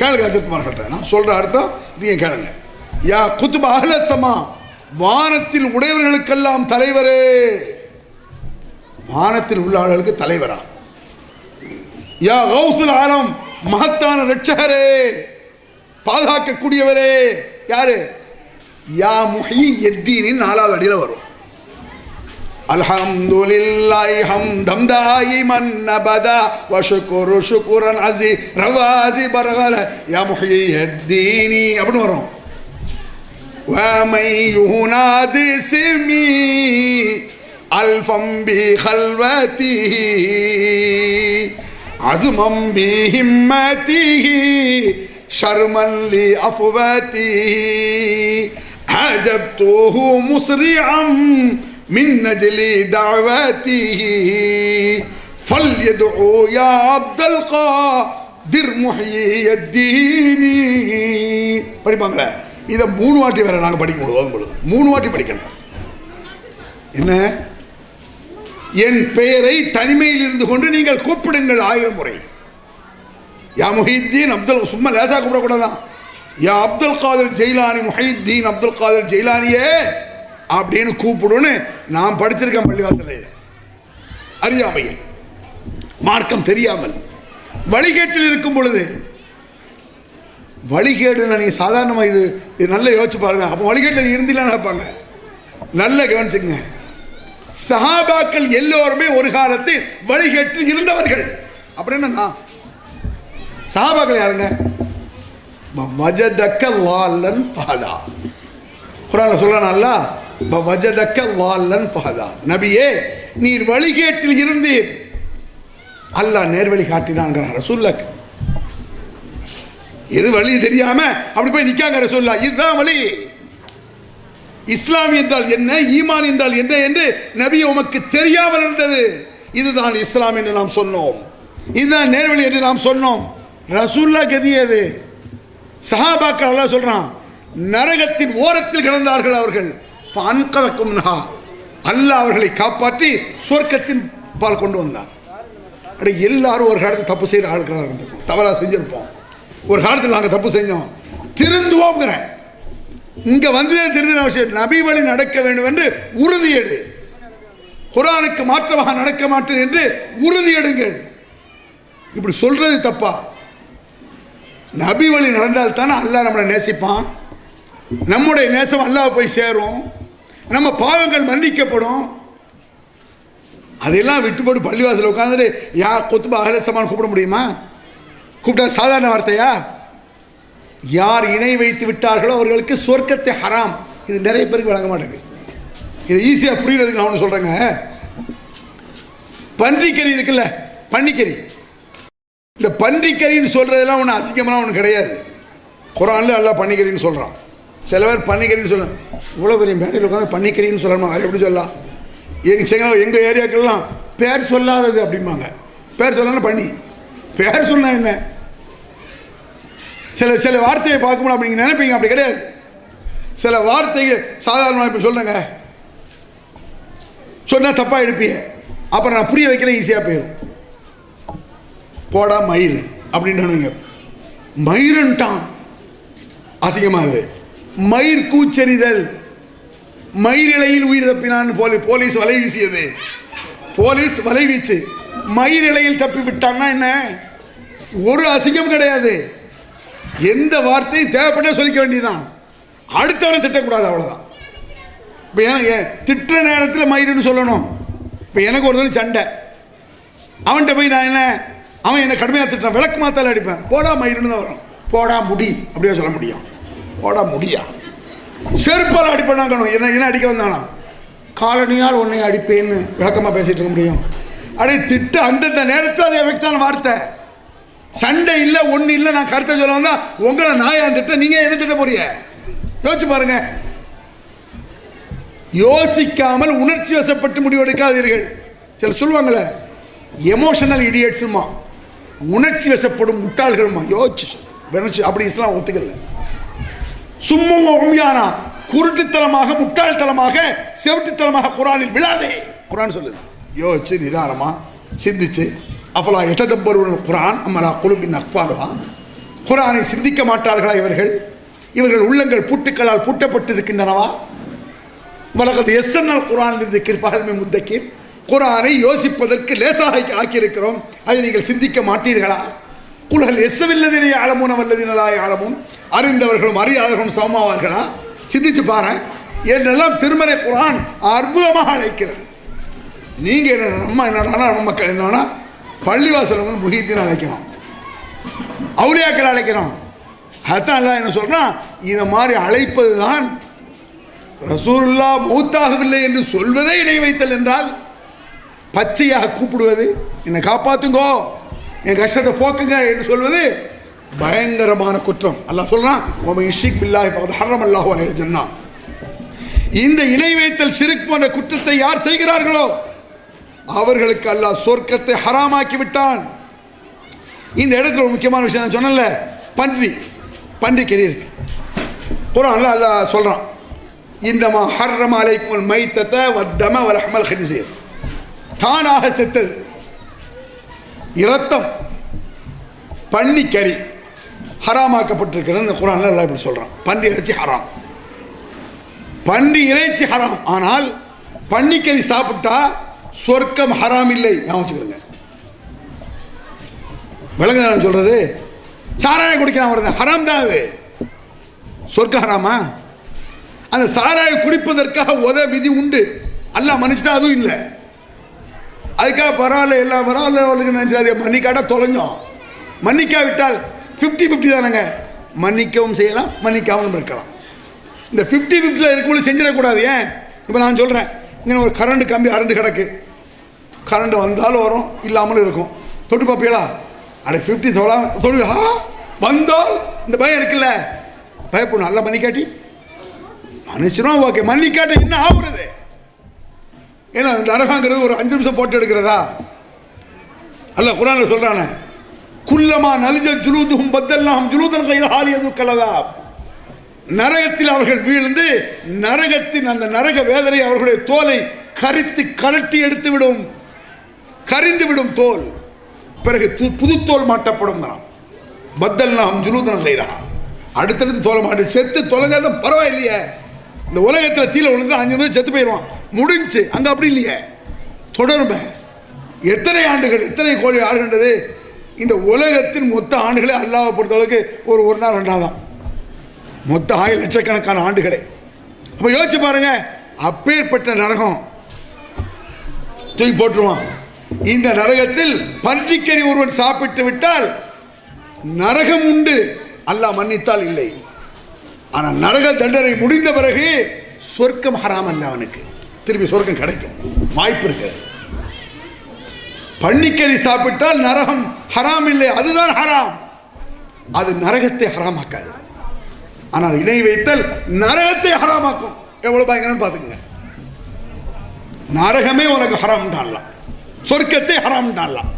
கேளுங்க அஜத்மார்கள்ட்ட, நான் சொல்ற அர்த்தம் நீங்க கேளுங்க. யா குதுப அஹ்ல ஸமா, வானத்தில் உடையவர்களுக்கெல்லாம் தலைவரே. வானத்தில் உள்ள ஆளுகளுக்கு தலைவரா? யா கௌசுல் ஆலம், மகத்தான ரட்சகரே, பாதுகாக்கக்கூடியவரே. யாரு? யா முஹிய்யத்தீனின் 4வது அடியில் வரும். அல்ஹம்துலில்லாஹி ஹம்தம் தாயிமன் அபதா வ ஷுக்ரு ஷுக்ரன் அஸி ரவாஸி பர்கல யா முஹிய்யத்தீனி அப்படின்னு வரும். வ மை யுனாதி சிமி அல்ஃபம் பி கல்வதிஹி அஸ்மம் பி ஹிம்மதிஹி ஷர்மன் லி அஃவதிஹி அஜப்துஹு முஸ்ரிஅம் மின் நஜ்லி தஅவதிஹி ஃபல்யதுஉ யா அப்துல் காதிர் முஹிய்யத்தீனி. படிப்பாங்களே, இதை 3 வாட்டி வேற நாங்கள் படிக்கும்போது 3 வாட்டி படிக்கணும். என்ன? என் பெயரை தனிமையில் இருந்து கொண்டு நீங்கள் கூப்பிடுங்கள் 1000 முறை. யா முஹித்தீன் அப்துல், சும்மா லேசா கூப்பிடக்கூடாதான். யா அப்துல் காதிர் ஜெயிலானி, முஹித்தீன் அப்துல் காதிர் ஜெயிலானியே அப்படின்னு கூப்பிடுன்னு நான் படிச்சிருக்கேன் பள்ளிவாசலில். அறியாமையில், மார்க்கம் தெரியாமல், வழிகேட்டில் இருக்கும் பொழுது. வழிகேடுன்னு நீ சாதாரணமாக இது நல்ல யோசிச்சு பாருங்க. அப்போ வழிகேட்டில் இருந்திலாம் நினைப்பாங்க. நல்ல கவனிச்சுங்க. சஹாபாக்கள் எல்லோருமே ஒரு காலத்தில் வழிகேட்டில் இருந்தவர்கள். அப்புறம் என்னன்னா, சஹாபாக்கள் யாருங்க? வஜதக்க லால்லன் ஃபஹதா. குர்ஆன்ல சொல்றானல்ல, வஜதக்க லால்லன் ஃபஹதா. நபியே, நீர் வழிகேட்டில் இருந்தீர், அல்லாஹ் நேர்வழி காட்டினான்ங்கிறான் ரசூலுல்லாஹ். எது வழி தெரியாம அப்படி போய் நிக்காங்க ரசூலுல்லாஹ். இதுதான் வழி. இஸ்லாம் என்றால் என்ன, ஈமான் என்றால் என்ன என்று நபி உமக்கு தெரியாமல் இருந்தது. இதுதான் இஸ்லாம் என்று நாம் சொன்னோம், இதுதான் நேர்வழி என்று நாம் சொன்னோம். ரசூலுல்லாஹ் கதியது. சஹாபாக்கள் அல்லாஹ் சொல்றான், நரகத்தின் ஓரத்தில் கிடந்தார்கள் அவர்கள். அல்லாஹ் அவர்களை காப்பாற்றி சொர்க்கத்தின் பால் கொண்டு வந்தார். அப்படி எல்லாரும் ஒரு காலத்தில் தப்பு செய்கிற ஆட்களாக இருந்திருக்கோம், தவறாக செஞ்சுருப்போம். ஒரு காலத்தில் நாங்கள் தப்பு செஞ்சோம், திருந்துவோங்கிறேன். இங்கே வந்ததே திருந்தின அவசியம். நபி வழி நடக்க வேண்டும் என்று உறுதியெடு. குர்ஆனுக்கு மாற்றமாக நடக்க மாட்டேன் என்று உறுதியெடுங்கள். இப்படி சொல்றது தப்பா? நபி வழி நடந்தால் தானே அல்லாஹ் நம்மளை நேசிப்பான். நம்முடைய நேசம் அல்லாஹ் போய் சேரும், நம்ம பாவங்கள் மன்னிக்கப்படும். அதெல்லாம் விட்டுப்போட்டு பள்ளிவாசல் உட்காந்துட்டு யார் கொத்துபா அஹ்ல சமான் கூப்பிட முடியுமா? கூப்பிட்டா சாதாரண வார்த்தையா? யார் இணை வைத்து விட்டார்களோ அவர்களுக்கு சொர்க்கத்தை ஹராம். இது நிறைய பேருக்கு வழங்க மாட்டேங்குது. இது ஈஸியாக புரியுறதுக்கு நான் ஒன்று சொல்கிறேங்க. பன்றிக்கறி இருக்குல்ல, பன்னிக்கறி, இந்த பன்றிக்கறின்னு சொல்கிறதெல்லாம் ஒன்று அசிங்கமெல்லாம் ஒன்று கிடையாது. குர்ஆனில் எல்லாம் பன்னிக்கறின்னு சொல்கிறான். சில பேர் பன்னிக்கறின்னு சொல்ல, இவ்வளோ பெரிய மேடையில் உட்காந்து பன்னிக்கறின்னு சொல்லணும், அது எப்படி சொல்லலாம்? எங்கள் ஏரியாக்கெல்லாம் பேர் சொல்லாதது அப்படிம்பாங்க. பேர் சொல்லணும் பண்ணி, பேர் சொன்னா என்ன? சில வார்த்தையை பார்க்கும்போது அப்படி நீங்கள் நினைப்பீங்க, அப்படி கிடையாது. சில வார்த்தைகள் சாதாரணமாக இப்போ சொல்லுங்க, சொன்னால் தப்பாக எடுப்பீங்க. அப்புறம் நான் புரிய வைக்கிறேன், ஈஸியாக போயிடும். போடா மயிர் அப்படின்ட்டு மயிருன்ட்டான், அசிங்கமாகுது. மயிர் கூச்செறிதல், மயிரிழையில் உயிர் தப்பினான்னு போலீஸ் வலை வீசியது. போலீஸ் வலை வீச்சு மயிரிழையில் தப்பி விட்டான்னா என்ன? ஒரு அசிங்கம் கிடையாது. எந்த வார்த்தையும் தேவைப்பட்டே சொல்லிக்க வேண்டியதுதான். அடுத்தவரை திட்டக்கூடாது, அவ்வளோதான். இப்போ திட்டுற நேரத்தில் மயிருன்னு சொல்லணும். இப்போ எனக்கு ஒரு தடவை சண்டை, அவன்கிட்ட போய் நான் என்ன, அவன் என்னை கடுமையாக திட்டான், விளக்கு மாத்தால அடிப்பேன். போடா மயிருன்னு தான் வரும். போடா முடி அப்படியே சொல்ல முடியும். போடா முடியா, செருப்பால் அடிப்பேனாக்கணும். என்ன அடிக்க வந்தானா? காலனியால் உன்னை அடிப்பேன்னு விளக்கமாக பேசிகிட்டு இருக்க முடியும்? அப்படியே திட்டு அந்தந்த நேரத்தில் அது எஃபெக்டான வார்த்தை. சண்டை இல்லை, ஒன்று இல்லை, நான் கருத்தை சொல்ல வந்தால் உங்களை நாயான் திட்ட, நீங்கள் என்ன திட்ட போறீங்க? யோசிச்சு பாருங்க. யோசிக்காமல் உணர்ச்சி வசப்பட்டு முடிவெடுக்காதீர்கள். சில சொல்லுவாங்களே எமோஷனல் இடியட்ஸுமா, உணர்ச்சி வசப்படும் முட்டாள்களுமா. யோசிச்சு அப்படி இஸ்லாம் ஒத்துக்கல. சும்மா உண்மையானா குருட்டுத்தனமாக, முட்டாள்தனமாக, செவிட்டுத்தனமாக குர்ஆனில் விழாதே. குர்ஆன் சொல்லுது, யோசிச்சு நிதானமா சிந்திச்சு. அஃபலா யததப்பருன குர்ஆன் அம்மலா குலுபின் அக்பாலுஹா. குர்ஆனை சிந்திக்க மாட்டார்களா இவர்கள் உள்ளங்கள் பூட்டுக்களால் பூட்டப்பட்டிருக்கின்றனவா? வலகத் யஸ்ஸர்னல் குர்ஆன் லிذிக்ர் ஃபஹல் மின் முத்தக்கிர். குர்ஆனை யோசிப்பதற்கு லேசாக ஆக்கியிருக்கிறோம், அதை நீங்கள் சிந்திக்க மாட்டீர்களா? குல் ஹல் யஸ்ஸவில்லதீன யஅலமூன வல்லதீன லா யஅலமூன். அறிந்தவர்களும் அறியாதவர்களும் சமமாவார்களா? சிந்திச்சு பாரு. என்னெல்லாம் திருமறை குர்ஆன் அற்புதமாக அழைக்கிறது. நீங்கள் என்ன, நம்ம என்னன்னா பள்ளிவாசல் வந்து முஹித்தீன் அழைக்கிறோம், அவுலியாக்கள் அழைக்கிறோம். அதுதான் எல்லாம் என்ன சொல்கிறான், இதை மாதிரி அழைப்பது தான். ரசூலுல்லாஹ் மௌத்தாகவில்லை என்று சொல்வதே இணை வைத்தல் என்றால், பச்சையாக கூப்பிடுவது, என்னை காப்பாற்றுங்கோ, என் கஷ்டத்தை போக்குங்க என்று சொல்வது பயங்கரமான குற்றம். அல்லாஹ் சொல்றான், வமன் யுஷ்ரிக் பில்லாஹி ஃபகத் ஹர்ரமல்லாஹு அலைஹில் ஜன்னah. இந்த இணை வைத்தல் ஷிர்க் போன்ற குற்றத்தை யார் செய்கிறார்களோ அவர்களுக்கு அல்லாஹ் சொர்க்கத்தை ஹராமாக்கி விட்டான். இந்த இடத்துல ஒரு முக்கியமான விஷயம் நான் சொன்னேன்ல, பன்றிக்கறி இருக்கு. குர்ஆன்ல அல்லாஹ் சொல்றான், இன்னமா ஹர்ரம அலைக்குமுல் மைத்தத வத்தம வலஹமல் ஹின்ஸீர். தானாக செத்தது, இரத்தம், பன்னிக்கறி ஹராமாக்கப்பட்டிருக்கிறது இந்த குர்ஆன்ல அல்லாஹ் இப்படி சொல்றான். பன்றி இறைச்சி ஹராம், பன்றி இறைச்சி ஹராம். ஆனால் பன்னிக்கறி சாப்பிட்டா சொர்க்கம் ஹராம் இல்லை. ஞாபகம் வச்சுக்கிறேங்க. விளங்குதா நான் சொல்றது? சாராயம் குடிக்கிறான் வருது, ஹராம் தான் அது. சொர்க்கம் ஹராமா? அந்த சாராயம் குடிப்பதற்காக விதி உண்டு, அல்லாஹ் மன்னிச்சிட்டா அதுவும் இல்லை. அதுக்காக பரவாயில்ல, எல்லாம் பரவாயில்ல நினைச்சாதே. மன்னிக்காட்டா தொலைஞ்சோம், மன்னிக்காவிட்டால் 50-50 தானங்க. மன்னிக்கவும் செய்யலாம், மன்னிக்காமலும் இருக்கலாம். இந்த 50-50 இருக்கும்போது செஞ்சிடக்கூடாது. ஏன்? இப்போ நான் சொல்கிறேன், இங்கே ஒரு கரண்ட் கம்பி அறுந்து கிடக்கு, கரண்ட் வந்தாலும் வரும், இல்லாமலும் இருக்கும். தொட்டு பார்ப்பீங்களா? அட 50 தொடு வந்தால் இந்த பயம் இருக்குல்ல, பயப்படும். நல்லா மன்னிக்காட்டி மன்னிச்சிடும், ஓகே. மன்னிக்காட்டி என்ன ஆகுறது? ஏன்னா இந்த நரகங்கிறது ஒரு 5 நிமிஷம் போட்டு எடுக்கிறதா? அல்லாஹ் குர்ஆன்ல சொல்றானே, குல்லமா நலிஜ ஜுலூதுஹும் பத்தல்னாஹும் ஜுலூதன் கைர ஹாலியது கலதாப். நரகத்தில் அவர்கள் வீழ்ந்து நரகத்தின் அந்த நரக வேதனை அவர்களுடைய தோலை கரித்து கலட்டி எடுத்து விடும், கரிந்து விடும் தோல். பிறகு புது தோல் மாட்டப்படும். பத்தல் நாம் ஜுலூதன கைரா, அடுத்தடுத்து தோலை மாட்டு செத்து தொலைஞ்சாலும் பரவாயில்லையே. இந்த உலகத்தில் தீல விழுந்து 5 நிமிஷம் செத்து போயிடுவான், முடிஞ்சு. அங்கே அப்படி இல்லையே, தொடருமே. எத்தனை ஆண்டுகள், எத்தனை கோடி ஆடுகின்றது. இந்த உலகத்தின் மொத்த ஆண்டுகளே அல்லாஹ்வை பொறுத்தளவுக்கு ஒரு நாள் 2 நாள் தான், மொத்த 1000 லட்சக்கணக்கான ஆண்டுகளே. அப்போ யோசிச்சு பாருங்க, அப்பேற்பட்ட நரகம் தூக்கி போட்டுருவான். இந்த நரகத்தில் பன்றிக்கறி ஒருவன் சாப்பிட்டு விட்டால் நரகம் உண்டு, அல்லாஹ் மன்னித்தால் இல்லை. ஆனால் நரக தண்டனை முடிந்த பிறகு சொர்க்கம் ஹராம் அல்ல, அவனுக்கு திருப்பி சொர்க்கம் கிடைக்கும் வாய்ப்பு இருக்கு. பன்னிக்கறி சாப்பிட்டால் நரகம் ஹராம் இல்லை, அதுதான் ஹராம். அது நரகத்தை ஹராமாக்காது. ஆனால் இணை வைத்தல் நரகத்தை ஹராமாக்கும். எவ்வளவு பயங்கரம் பார்த்துக்கங்க. நரகமே உனக்கு ஹராம் தான்லாம், சொர்க்கத்தை ஹராம் தான்லாம்.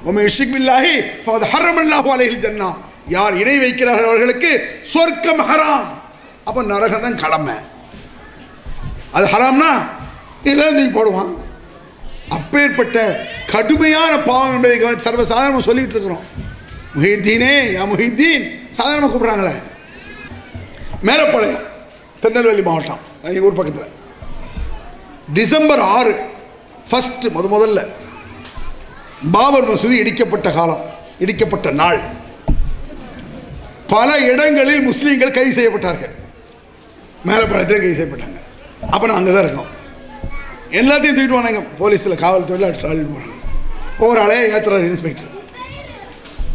உமை இஷ்ரிக் பில்லாஹி ஃபகத் ஹர்ரமல்லாஹு அலைஹில் ஜன்னா, யார் இணை வைக்கிறார்கள் அவர்களுக்கு சொர்க்கம் ஹராம். அப்போ நரகம் தான் கடமை. அது ஹராம்னா இதெல்லாம் தூக்கி போடுவான். அப்பேற்பட்ட கடுமையான பாவம் என்பதை சர்வசாதாரணமாக சொல்லிட்டு இருக்கிறோம். முஹித்தீனே யா முஹித்தீன் சாதாரணமாக கூப்பிட்றாங்களே. மேலப்பாளையம், திருநெல்வேலி மாவட்டம், எங்கள் ஊர் பக்கத்தில், டிசம்பர் 6 ஃபர்ஸ்ட் முதல்ல பாபர் மசூதி இடிக்கப்பட்ட காலம், இடிக்கப்பட்ட நாள். பல இடங்களில் முஸ்லீம்கள் கைது செய்யப்பட்டார்கள். மேலப்பாளையத்தில் கைது செய்யப்பட்டாங்க. அப்போ நான் அங்கே தான் இருக்கோம். எல்லாத்தையும் தூக்கிட்டு வந்தாங்க போலீஸில், காவல்துறையில் ட்ராவல் போகிறாங்க. ஒவ்வொரு ஆளையே ஏற்றுறாரு இன்ஸ்பெக்டர்.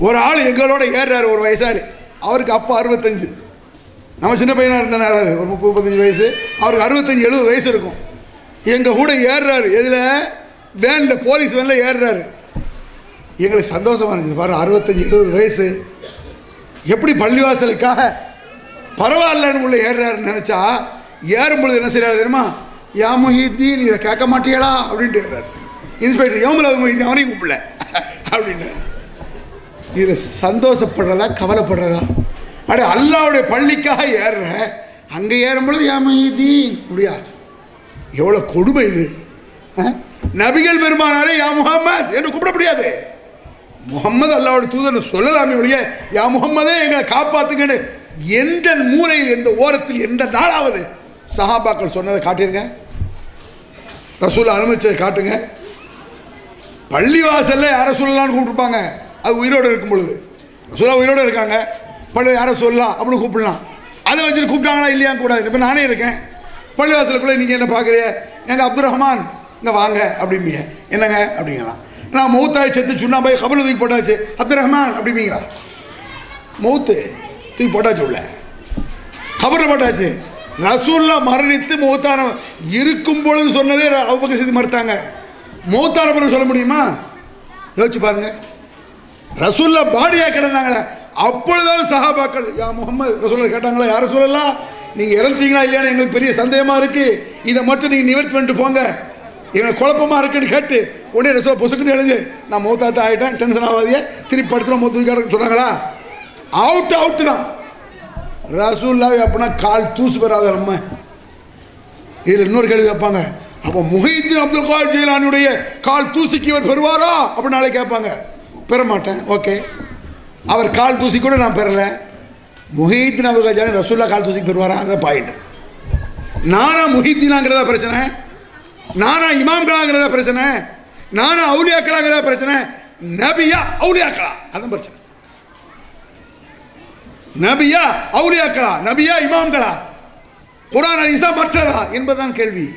ஒரு ஆள் எங்களோட ஏறுறாரு, ஒரு வயசாளி. அவருக்கு அப்போ 65, நம்ம சின்ன பையனாக இருந்தனால ஒரு 30-35 வயசு, அவருக்கு 65-70 வயசு இருக்கும். எங்கள் கூட ஏறுறாரு. எதில்? வேனில், போலீஸ் வேனில் ஏறுறாரு. எங்களுக்கு சந்தோஷமாக இருந்துச்சு. பாருங்கள், 65-70 வயசு எப்படி பள்ளிவாசலுக்காக பரவாயில்லன்னு உள்ள ஏறுறாருன்னு நினச்சா, ஏறும்பொழுது என்ன செய்யறாரு தெரியுமா? யா முஹித்தீன் இதை கேட்க மாட்டீங்களா அப்படின்ட்டு ஏறுறாரு. இன்ஸ்பெக்டர் யோமல முஹித்தீன் அவனையும் கூப்பிடல அப்படின்னாரு. இதில் சந்தோஷப்படுறதா கவலைப்படுறதா? அடே அல்லாஹ்வுடைய பள்ளிக்காக ஏறுற, அங்கே ஏறும்பொழுது யா முஹித்தீன் முடியா? எவ்வளோ கொடுமை இது! நபிகள் பெருமானாரே யா முஹம்மத் என்று கூப்பிட முடியாது. முகம்மது அல்லாஹ்வுடைய தூதர் சொல்லலாமே ஒழிய யா முகம்மதே எங்களை காப்பாற்றுங்கன்னு எந்த மூலையில், எந்த ஓரத்தில், எந்த நாளாவது சஹாபாக்கள் சொன்னதை காட்டிருங்க. ரசூல் அனுமதிச்சதை காட்டுங்க. பள்ளிவாசல்ல யாரை சொல்லலான்னு கூப்பிட்டுருப்பாங்க, அது உயிரோடு இருக்கும் பொழுது. ரசூலா உயிரோடு இருக்காங்க, பள்ளி யாரை சொல்லலாம் அப்படின்னு கூப்பிடலாம். அதை வச்சுட்டு கூப்பிட்டாங்களா இல்லையா கூடாது. இப்போ நானே இருக்கேன் பள்ளிவாசலுக்குள்ளே, நீங்கள் என்ன பார்க்குறிய? எங்கள் அப்துல் ரஹ்மான் இங்கே வாங்க அப்படிம்பீங்க. என்னங்க அப்படிங்கலாம். நான் மௌத்தாய் செத்து சுண்ணா போய் கபல் தூக்கி போட்டாச்சு, அப்துல் ரஹ்மான் அப்படிங்களா? மௌத்து தூக்கி போட்டாச்சு, உள்ள கபரில் போட்டாச்சு. ரசூல்லா மரணித்து மௌத்தான இருக்கும் பொழுது சொன்னதே அபூபக்கர் சித்திக் மறுத்தாங்க. மௌத்தான பிறகு சொல்ல முடியுமா? யோசிச்சு பாருங்க. ரசூல்லா பாடியாக கிடந்தாங்களே, அப்பொழுதாவது சஹாபாக்கள் யா முகமது ரசூல்லா கேட்டாங்களா, யாரை சொல்லலாம், நீங்கள் இறந்துட்டீங்களா இல்லையான்னு எங்களுக்கு பெரிய சந்தேகமாக இருக்குது, இதை மட்டும் நீங்கள் நிவர்த்தி பண்ணிட்டு போங்க, எங்களுக்கு குழப்பமாக இருக்குன்னு கேட்டு உடனே ரசூலா பொசுக்குன்னு எழுந்து நான் மௌத்தாத்தான் ஆகிட்டேன், டென்ஷன் ஆகாதியே, திருப்பி படுத்துகிறோம் மௌத்து சொன்னாங்களா? அவுட்டு தான். ரசூல்லாவை அப்படின்னா கால் தூசு பெறாத நம்ம. இதில் இன்னொரு கேள்வி கேட்பாங்க, அப்போ முஹித்தீன் அப்துல் காதிர் ஜீலானியுடைய கால் தூசிக்கு இவர் பெறுவாரா அப்படின்னு நாளை கேட்பாங்க. பெற மாட்டேன். ஓகே, அவர் கால் தூசி கூட நான் பெறலை. முஹித்தீன் அப்துல் காதிர் ஜீலானி ரசூல்லா கால் தூசிக்கு பெறுவாரா? அந்த பாயிண்ட். நானா முஹித்தீனாங்கிறதா பிரச்சனை, நானா இமாம்களாங்கிறதா பிரச்சனை, நானா அவுலியாக்களாங்கிறதா பிரச்சனை, நபியா அவுலியாக்களா அதான் பிரச்சனை. நபியா அவுலியாக்களா, நபியா இமாம்களா, குர்ஆன் ஹதீஸா மற்றதா என்பதுதான் கேள்வி.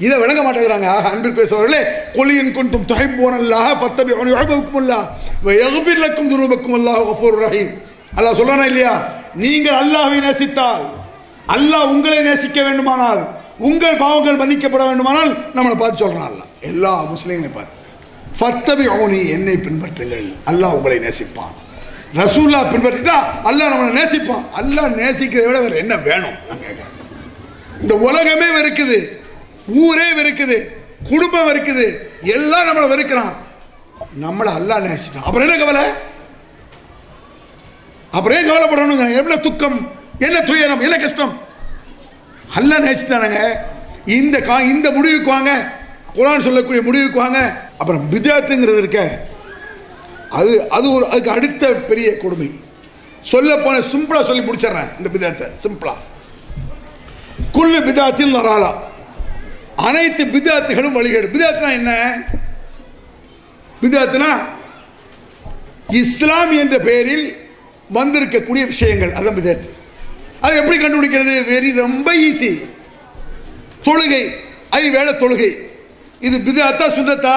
இதை விளங்க மாட்டேங்கிறாங்க. அன்பிற்கு பேசுபவர்களே, குல் இன் குன்தும் துஹிப்பூனல்லாஹ ஃபத்தபிஊனி யுஹிப்புக்குமுல்லாஹ் வ யக்ஃபிர் லக்கும் துனூபக்கும் வல்லாஹு கஃபூருர் ரஹீம். அல்லாஹ் சொல்றானா இல்லையா? நீங்கள் அல்லாஹ்வை நேசித்தால், அல்லாஹ் உங்களை நேசிக்க வேண்டுமானால், உங்கள் பாவங்கள் மன்னிக்கப்பட வேண்டுமானால் நம்மளை பார்த்து சொல்றான். அல்லாஹ் எல்லா முஸ்லீம்களையும் பார்த்து ஃபத்தபிஊனி, என்னை பின்பற்றுங்கள், அல்லாஹ் உங்களை நேசிப்பான். ரசூல்லா பின்பற்றிட்டா அல்லாஹ் நம்மளை நேசிப்பான். அல்லாஹ் நேசிக்கிறத விட வேறு என்ன வேணும்? நான் கேட்குறேன். இந்த உலகமே வெறுக்குது, ஊரே வெறுக்குது, குடும்பம் வெறுக்குது, எல்லாம் நம்மளை வெறுக்கிறான். நம்மளை அல்லாஹ் நேசிட்டான். அப்புறம் என்ன கவலை? அப்புறம் ஏன் கவலைப்படணும்? எவ்வளோ துக்கம், என்ன துயரம், என்ன கஷ்டம்? அல்லாஹ் நேசிட்டானுங்க. இந்த முடிவுக்கு வாங்க, குர்ஆன் சொல்லக்கூடிய முடிவுக்கு வாங்க. அப்புறம் பித்அத்துங்கிறது இருக்க, அதுக்கு அடுத்த பெரிய கொடுமை. சொல்ல போன சிம்பிளா சொல்லி முடிச்சிடறேன் இந்த பித்அத்தை சிம்பிளா. குல்லு பித்அத்தின் லலாலா, அனைத்து பித்அத்துகளும் வழிகேடு. பித்அத்னா என்ன? பித்அத்னா இஸ்லாம் என்ற பெயரில் வந்திருக்கக்கூடிய விஷயங்கள், அதான் பித்அத். அது எப்படி கண்டுபிடிக்கிறது? ரொம்ப ஈஸி. தொழுகை, வேளை தொழுகை, இது பித்அத்தா சுன்னத்தா?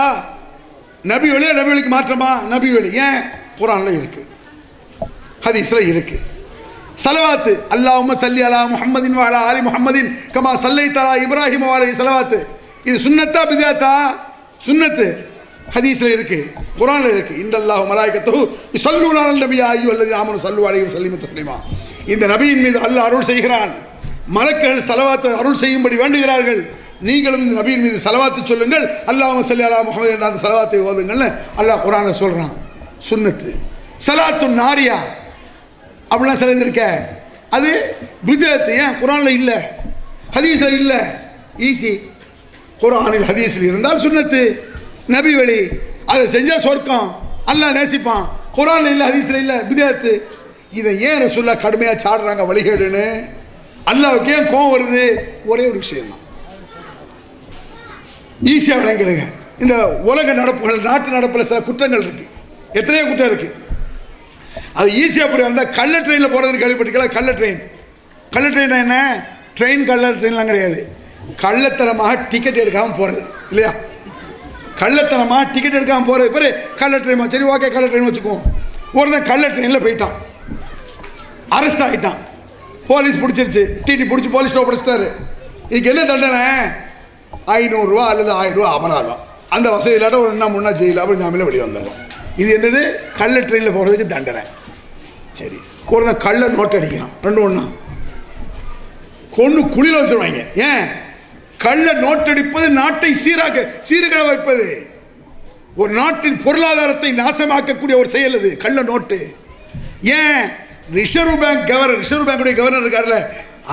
நபி வழியா, நபி வழிக்கு மாற்றமா? நபி வழி. ஏன்? குர்ஆன்ல இருக்கு, ஹதீஸ்ல இருக்கு. ஸலவாத்து, அல்லாஹும்ம ஸல்லி அலா முஹம்மதின் வ அலா ஆலி முஹம்மதின் கமா ஸல்லைத அலா இப்ராஹிம் வ அலைஹி ஸலவாத்து, இது சுன்னத்தா பித்அத்தா? சுன்னத்து. ஹதீஸ்ல இருக்கு, குர்ஆன்ல இருக்கு. இன்னல்லாஹு மலாயிகத்துஹு யுஸல்லூன அலன் நபி யா அய்யுஹல்லதீன ஆமனு ஸல்லு அலைஹி வஸல்லிமு தஸ்லீமா. இந்த நபியின் மீது அல்லாஹ் அருள் செய்கிறான், மலக்குகள் ஸலவாத்தை அருள் செய்யும்படி வேண்டுகிறார்கள். நீங்களும் இந்த நபியின் மீது ஸலவாத்து சொல்லுங்கள், அல்லாஹும்ம ஸல்லி அலா முஹம்மது என்ற அந்த ஸலவாத்தை ஓதுங்கள்னு அல்லாஹ் குர்ஆன்ல சொல்றான். சுன்னத்து. ஸலாத்து நாரியா அப்படிலாம் சொல்லியிருக்க, அது பித்அத். ஏன்? குர்ஆன்ல இல்லை, ஹதீஸ்ல இல்லை. ஈஸி. குர்ஆனில் ஹதீஸில் இருந்தால் சுன்னத்து, நபி வழி, அதை செஞ்சால் சொர்க்கம், அல்லாஹ் நேசிப்பான். குர்ஆன்ல இல்லை, ஹதீஸ்ல இல்லை, பித்அத். இதை ஏன் ரசூலுல்லாஹ் கடுமையாக சாடுறாங்க வழிகேடுன்னு? அல்லாஹ்வுக்கு ஏன் கோவம் வருது? ஒரே ஒரு விஷயம்தான், ஈஸியாக விளங்கிடுங்க. இந்த உலக நடப்புகள், நாட்டு நடப்பில் சில குற்றங்கள் இருக்கு, எத்தனையோ குற்றம் இருக்கு. அது ஈஸியாக புரிய வந்தால் கள்ள ட்ரெயினில் போகிறதுன்னு கேள்விப்பட்டிருக்கீங்களா? கள்ள ட்ரெயின். கள்ள ட்ரெயின் என்ன? ட்ரெயின் கள்ள ட்ரெயின்லாம் கிடையாது. கள்ளத்தனமாக டிக்கெட் எடுக்காமல் போகிறது இல்லையா? கள்ளத்தனமாக டிக்கெட் எடுக்காமல் போகிறது பேர் கள்ள ட்ரெயின். சரி, ஓகே, கள்ள ட்ரெயின் வச்சுக்குவோம். ஒருத்தன் கள்ள ட்ரெயினில் போயிட்டான், அரெஸ்ட் ஆகிட்டான், போலீஸ் பிடிச்சிருச்சு, டிடி பிடிச்சி போலீஸ் ஒப்படைச்சிட்டாரு. இதுக்கு என்ன தண்டனை? 500 ரூபா அல்லது 1000 ரூபா அபராதம். அந்த வசதி இல்லாட்ட ஒரு 2 3 ஜெயில், அப்புறம் ஜாமீனில் வெளியே வந்துடலாம். இது என்னது? கள்ள ட்ரெயினில் போகிறதுக்கு தண்டனை. சரி, ஒரு கள்ள நோட்டு அடிக்கிறான், 2 ஒன்றா கொண்டு குழியில் வச்சுருவாங்க. ஏன்? கள்ள நோட்டடிப்பது நாட்டை சீர்கேட வைப்பது, ஒரு நாட்டின் பொருளாதாரத்தை நாசமாக்கக்கூடிய ஒரு செயல் அது கள்ள நோட்டு. ஏன்? ரிசர்வ் பேங்குடைய கவர்னர் இருக்கார்ல,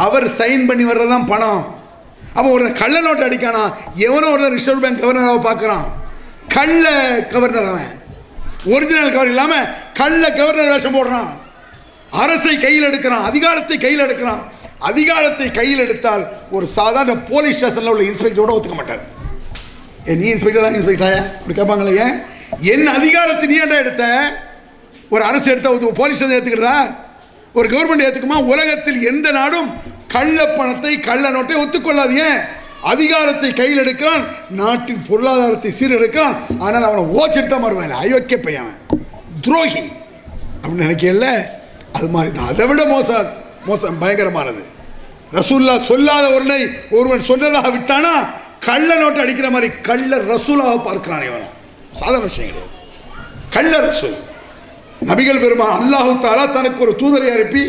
அவர் சைன் பண்ணி வர்றதான் பணம். அப்போ ஒரு கள்ள நோட்டு அடிக்கானா, எவனோ ஒரு ரிசர்வ் பேங்க் கவர்னராக பார்க்குறான், கள்ள கவர்னர். அவன் ஒரிஜினல் கவர் இல்லாமல் கள்ள கவர்னர் வேஷம் போடுறான், அரசை கையில் எடுக்கிறான், அதிகாரத்தை கையில் எடுக்கிறான். அதிகாரத்தை கையில் எடுத்தால் ஒரு சாதாரண போலீஸ் ஸ்டேஷனில் உள்ள இன்ஸ்பெக்டரோட ஒத்துக்க மாட்டார். நீ இன்ஸ்பெக்டரா அப்படி கேட்பாங்களே. ஏன்? என்ன அதிகாரத்தை நீ ஏன்டா எடுத்த? ஒரு அரசு எடுத்த போலீஸ் ஸ்டேஷன் ஏற்றுக்கிறதா? ஒரு கவர்மெண்ட் ஏற்றுக்குமா? உலகத்தில் எந்த நாடும் கள்ள பணத்தை, கள்ள நோட்டை ஒத்துக்கொள்ளாது. ஏன்? அதிகாரத்தை கையில் எடுக்கிறான், நாட்டின் பொருளாதாரத்தை சீரெடுக்கிறான். ஆனால் அவனை ஓச்செடுத்தா மாறுவான், அயோக்கிய பையன், துரோகி அப்படின்னு நினைக்கல. அது மாதிரி தான், அதை விட மோசம் பயங்கரமானது. ரசூலுல்லாஹ் சொல்லாத ஒருவன் சொன்னதாக விட்டானா கள்ள நோட்டு அடிக்கிற மாதிரி கள்ள ரசூலாக பார்க்கிறான். இவனும் சாதாரண விஷயம் கிடையாது. கள்ள ரசூல், நபிகள் பெருமான் அல்லாஹு தஆலா தனக்கு ஒரு தூதரை அனுப்பி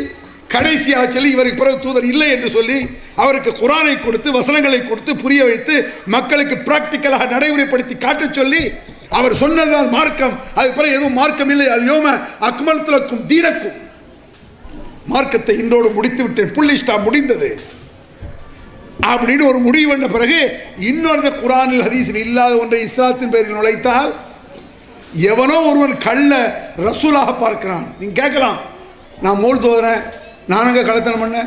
கடைசியாக சொல்லி இவருக்கு பிறகு தூதர் இல்லை என்று சொல்லி அவருக்கு குர்ஆனை கொடுத்து, வசனங்களை கொடுத்து, புரிய வைத்து, மக்களுக்கு பிராக்டிக்கலாக நடைமுறைப்படுத்தி காட்ட சொல்லி அவர் சொன்னதால் மார்க்கம். அதுக்கு பிறகு எதுவும் மார்க்கம் இல்லை. அல்யோம அக்மல்து லக்கும் தீனக்கும், மார்க்கத்தை இன்றோடு முடித்து விட்டேன், புள்ளிஸ்டா முடிந்தது அப்படின்னு ஒரு முடிவு வந்த பிறகு இன்னொரு குர்ஆனில் ஹதீஸில் இல்லாத ஒன்றை இஸ்லாத்தின் பெயரில் நுழைத்தால் எவனோ ஒருவன் கள்ள ரசூலாக பார்க்கிறான். நீங்க கேட்கலாம், நான் மௌல் தோதுறேன், நானுங்க கள்ளத்தனம் பண்ண,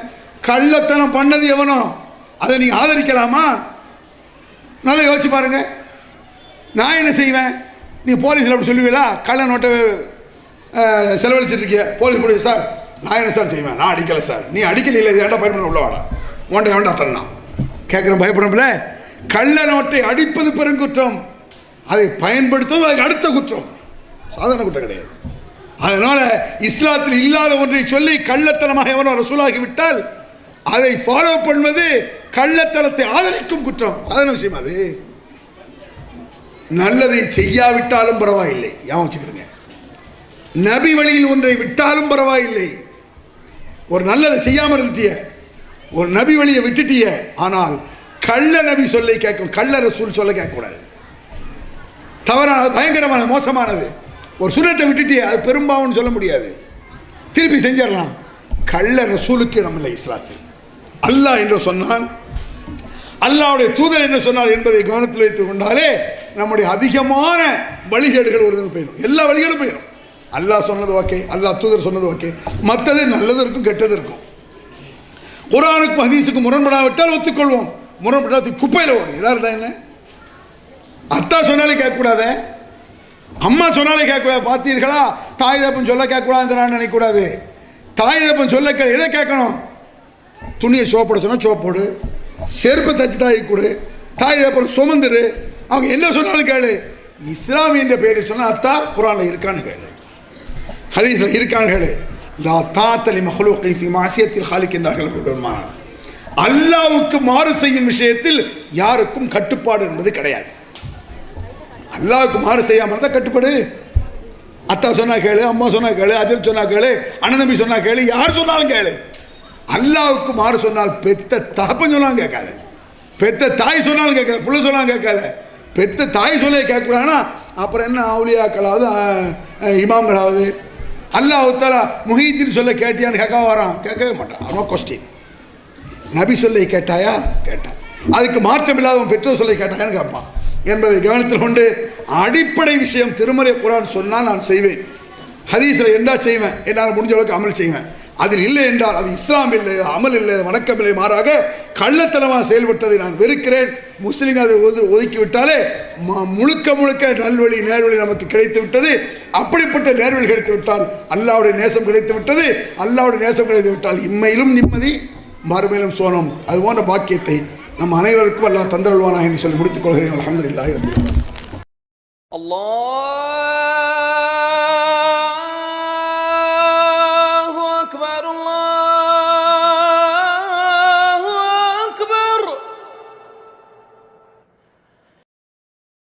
கள்ளத்தனம் பண்ணது எவனோ அதை நீங்க ஆதரிக்கலாமா? நல்லா யோசிச்சு பாருங்க. நான் என்ன செய்வேன்? நீ போலீஸில் அப்படி சொல்லுவீங்களா? கள்ள நோட்டை செலவழிச்சிட்டு இருக்கிய போலீஸ், சார் நான் என்ன சார் செய்வேன்? நான் அடிக்கலை சார். நீ அடிக்கல, இல்லை ஏன்டா பயன்பட உள்ள வாடா, உன்ட வேண்டா தந்தான் கேட்குறேன், பயப்படல. கள்ள நோட்டை அடிப்பது பெருங்குற்றம், அதை பயன்படுத்துவது அதுக்கு அடுத்த குற்றம், சாதாரண குற்றம் கிடையாது. அதனால இஸ்லாத்தில் இல்லாத ஒன்றை சொல்லி கள்ளத்தனமாக எவனோ ரசூலாகி விட்டால் அதை ஃபாலோ பண்ணுவது கள்ளத்தனத்தை ஆதரிக்கும் குற்றம், சாதாரண விஷயம். அது நல்லதை செய்யாவிட்டாலும் பரவாயில்லை, ஞாபகம் வச்சுக்கிறீங்க. நபி வழியில் ஒன்றை விட்டாலும் பரவாயில்லை. ஒரு நல்லதை செய்யாமல் இருந்துட்டிய, ஒரு நபி வழியை விட்டுட்டிய, ஆனால் கள்ள நபி சொல்லை கேட்கும், கள்ள ரசூல் சொல்ல கேட்கக்கூடாது. தவறானது, பயங்கரமான மோசமானது. ஒரு சுன்னத்தை விட்டுட்டிய, அது பெரும்பாவம்னு சொல்ல முடியாது, திருப்பி செஞ்சிடலாம். கள்ள ரசூலுக்கு இடமில்லை இஸ்லாத்தில். அல்லாஹ் என்று சொன்னான், அல்லாஹ்வுடைய தூதர் என்ன சொன்னார் என்பதை கவனத்தில் வைத்துக் கொண்டாலே நம்முடைய அதிகமான வழிகேடுகள் ஒரு போயிடும். எல்லா வழிகேடும் போயிடும். அல்லாஹ் சொன்னது ஓகே, அல்லாஹ் தூதர் சொன்னது ஓகே, மற்றது நல்லது இருக்கும் கெட்டது இருக்கும். குர்ஆனுக்கும் ஹதீஸுக்கும் முரண்படாவிட்டால் ஒத்துக்கொள்வோம், முரண்படாத குப்பையில் ஓடும். இதாக இருந்தால் என்ன? அத்தா சொன்னாலே கேட்கக்கூடாத, அம்மா சொன்னாலே கேட்கக்கூடாது. பார்த்தீர்களா, தாய் தப்பன் சொல்ல கேட்கக்கூடாதுன்னு நினைக்கக்கூடாது. தாய் தப்பன் சொல்ல எதை கேட்கணும்? துணியை சோப்போட சொன்னால் சோப்போடு, செருப்பை தச்சு தாய் கொடு, தாய் தப்பன் சுமந்துரு, அவங்க என்ன சொன்னாலும் கேளு. இஸ்லாமிய பேர் சொன்னால் அத்தா குர்ஆனில் இருக்கான்னு கேளு, ஹதீஸில் இருக்கான்னு கேளு. லா தாத்தலி மஹ்லூகின் ஃபீ மாசியத்தில் ஹாலிக் என்றார்கள் பெருமானார். அல்லாஹ்வுக்கு மாறு செய்யும் விஷயத்தில் யாருக்கும் கட்டுப்பாடு என்பது கிடையாது. அல்லாஹ்வுக்கு மாறு செய்யாமல் இருந்தால் கட்டுப்பாடு. அத்தா சொன்னா கேளு, அம்மா சொன்னா கேளு, அஜர் சொன்னா கேளு, அண்ணன் தம்பி சொன்னா கேளு, யார் சொன்னாலும் கேளு. அல்லாஹ்வுக்கு மாறு சொன்னால் பெத்த தகப்பன் சொன்னாலும் கேட்காது, பெத்த தாய் சொன்னாலும் கேட்காது, புள்ள சொன்னாலும் கேட்காத. பெத்த தாய் சொல்ல கேட்கலான்னா அப்புறம் என்ன அவுலியாக்களாவது இமாம்களாவது. அல்லாஹ் தஆலா முஹீதீன் சொல்ல கேட்டியான்னு கேட்க வரான், கேட்கவே மாட்டான். அவன் கொஸ்டின். நபி சொல்லை கேட்டாயா? கேட்டான். அதுக்கு மாற்றம் இல்லாதவன் பெற்றோர் சொல்லை கேட்டாயான்னு கேட்பான் என்பதை கவனத்தில் கொண்டு அடிப்படை விஷயம் திருமறை குர்ஆன் சொன்னால் நான் செய்வேன், ஹதீஸில் என்ன செய்வேன், என்னால் முடிஞ்ச அளவுக்கு அமல் செய்வேன். அதில் இல்லை என்றால் அது இஸ்லாம் இல்லை, அமல் இல்லை, வணக்கம் இல்லை, மாறாக கள்ளத்தனமாக செயல்பட்டதை நான் வெறுக்கிறேன். முஸ்லீம்கள் அதை ஒதுக்கிவிட்டாலே முழுக்க முழுக்க நல்வழி நேர்வழி நமக்கு கிடைத்து விட்டது. அப்படிப்பட்ட நேர்வழி கிடைத்து விட்டால் அல்லாஹ்வுடைய நேசம் கிடைத்து விட்டது. அல்லாஹ்வுடைய நேசம் கிடைத்து விட்டால் இம்மையிலும் நிம்மதி, மறுமையிலும் சோனம். அது போன்ற பாக்கியத்தை நம் அனைவருக்கும் அல்லாஹ் தந்தருள்வானாக என்று சொல்லி முடித்துக் கொள்கிறேன். அல்ஹம்துலில்லாஹி ரப்பில் ஆலமீன்.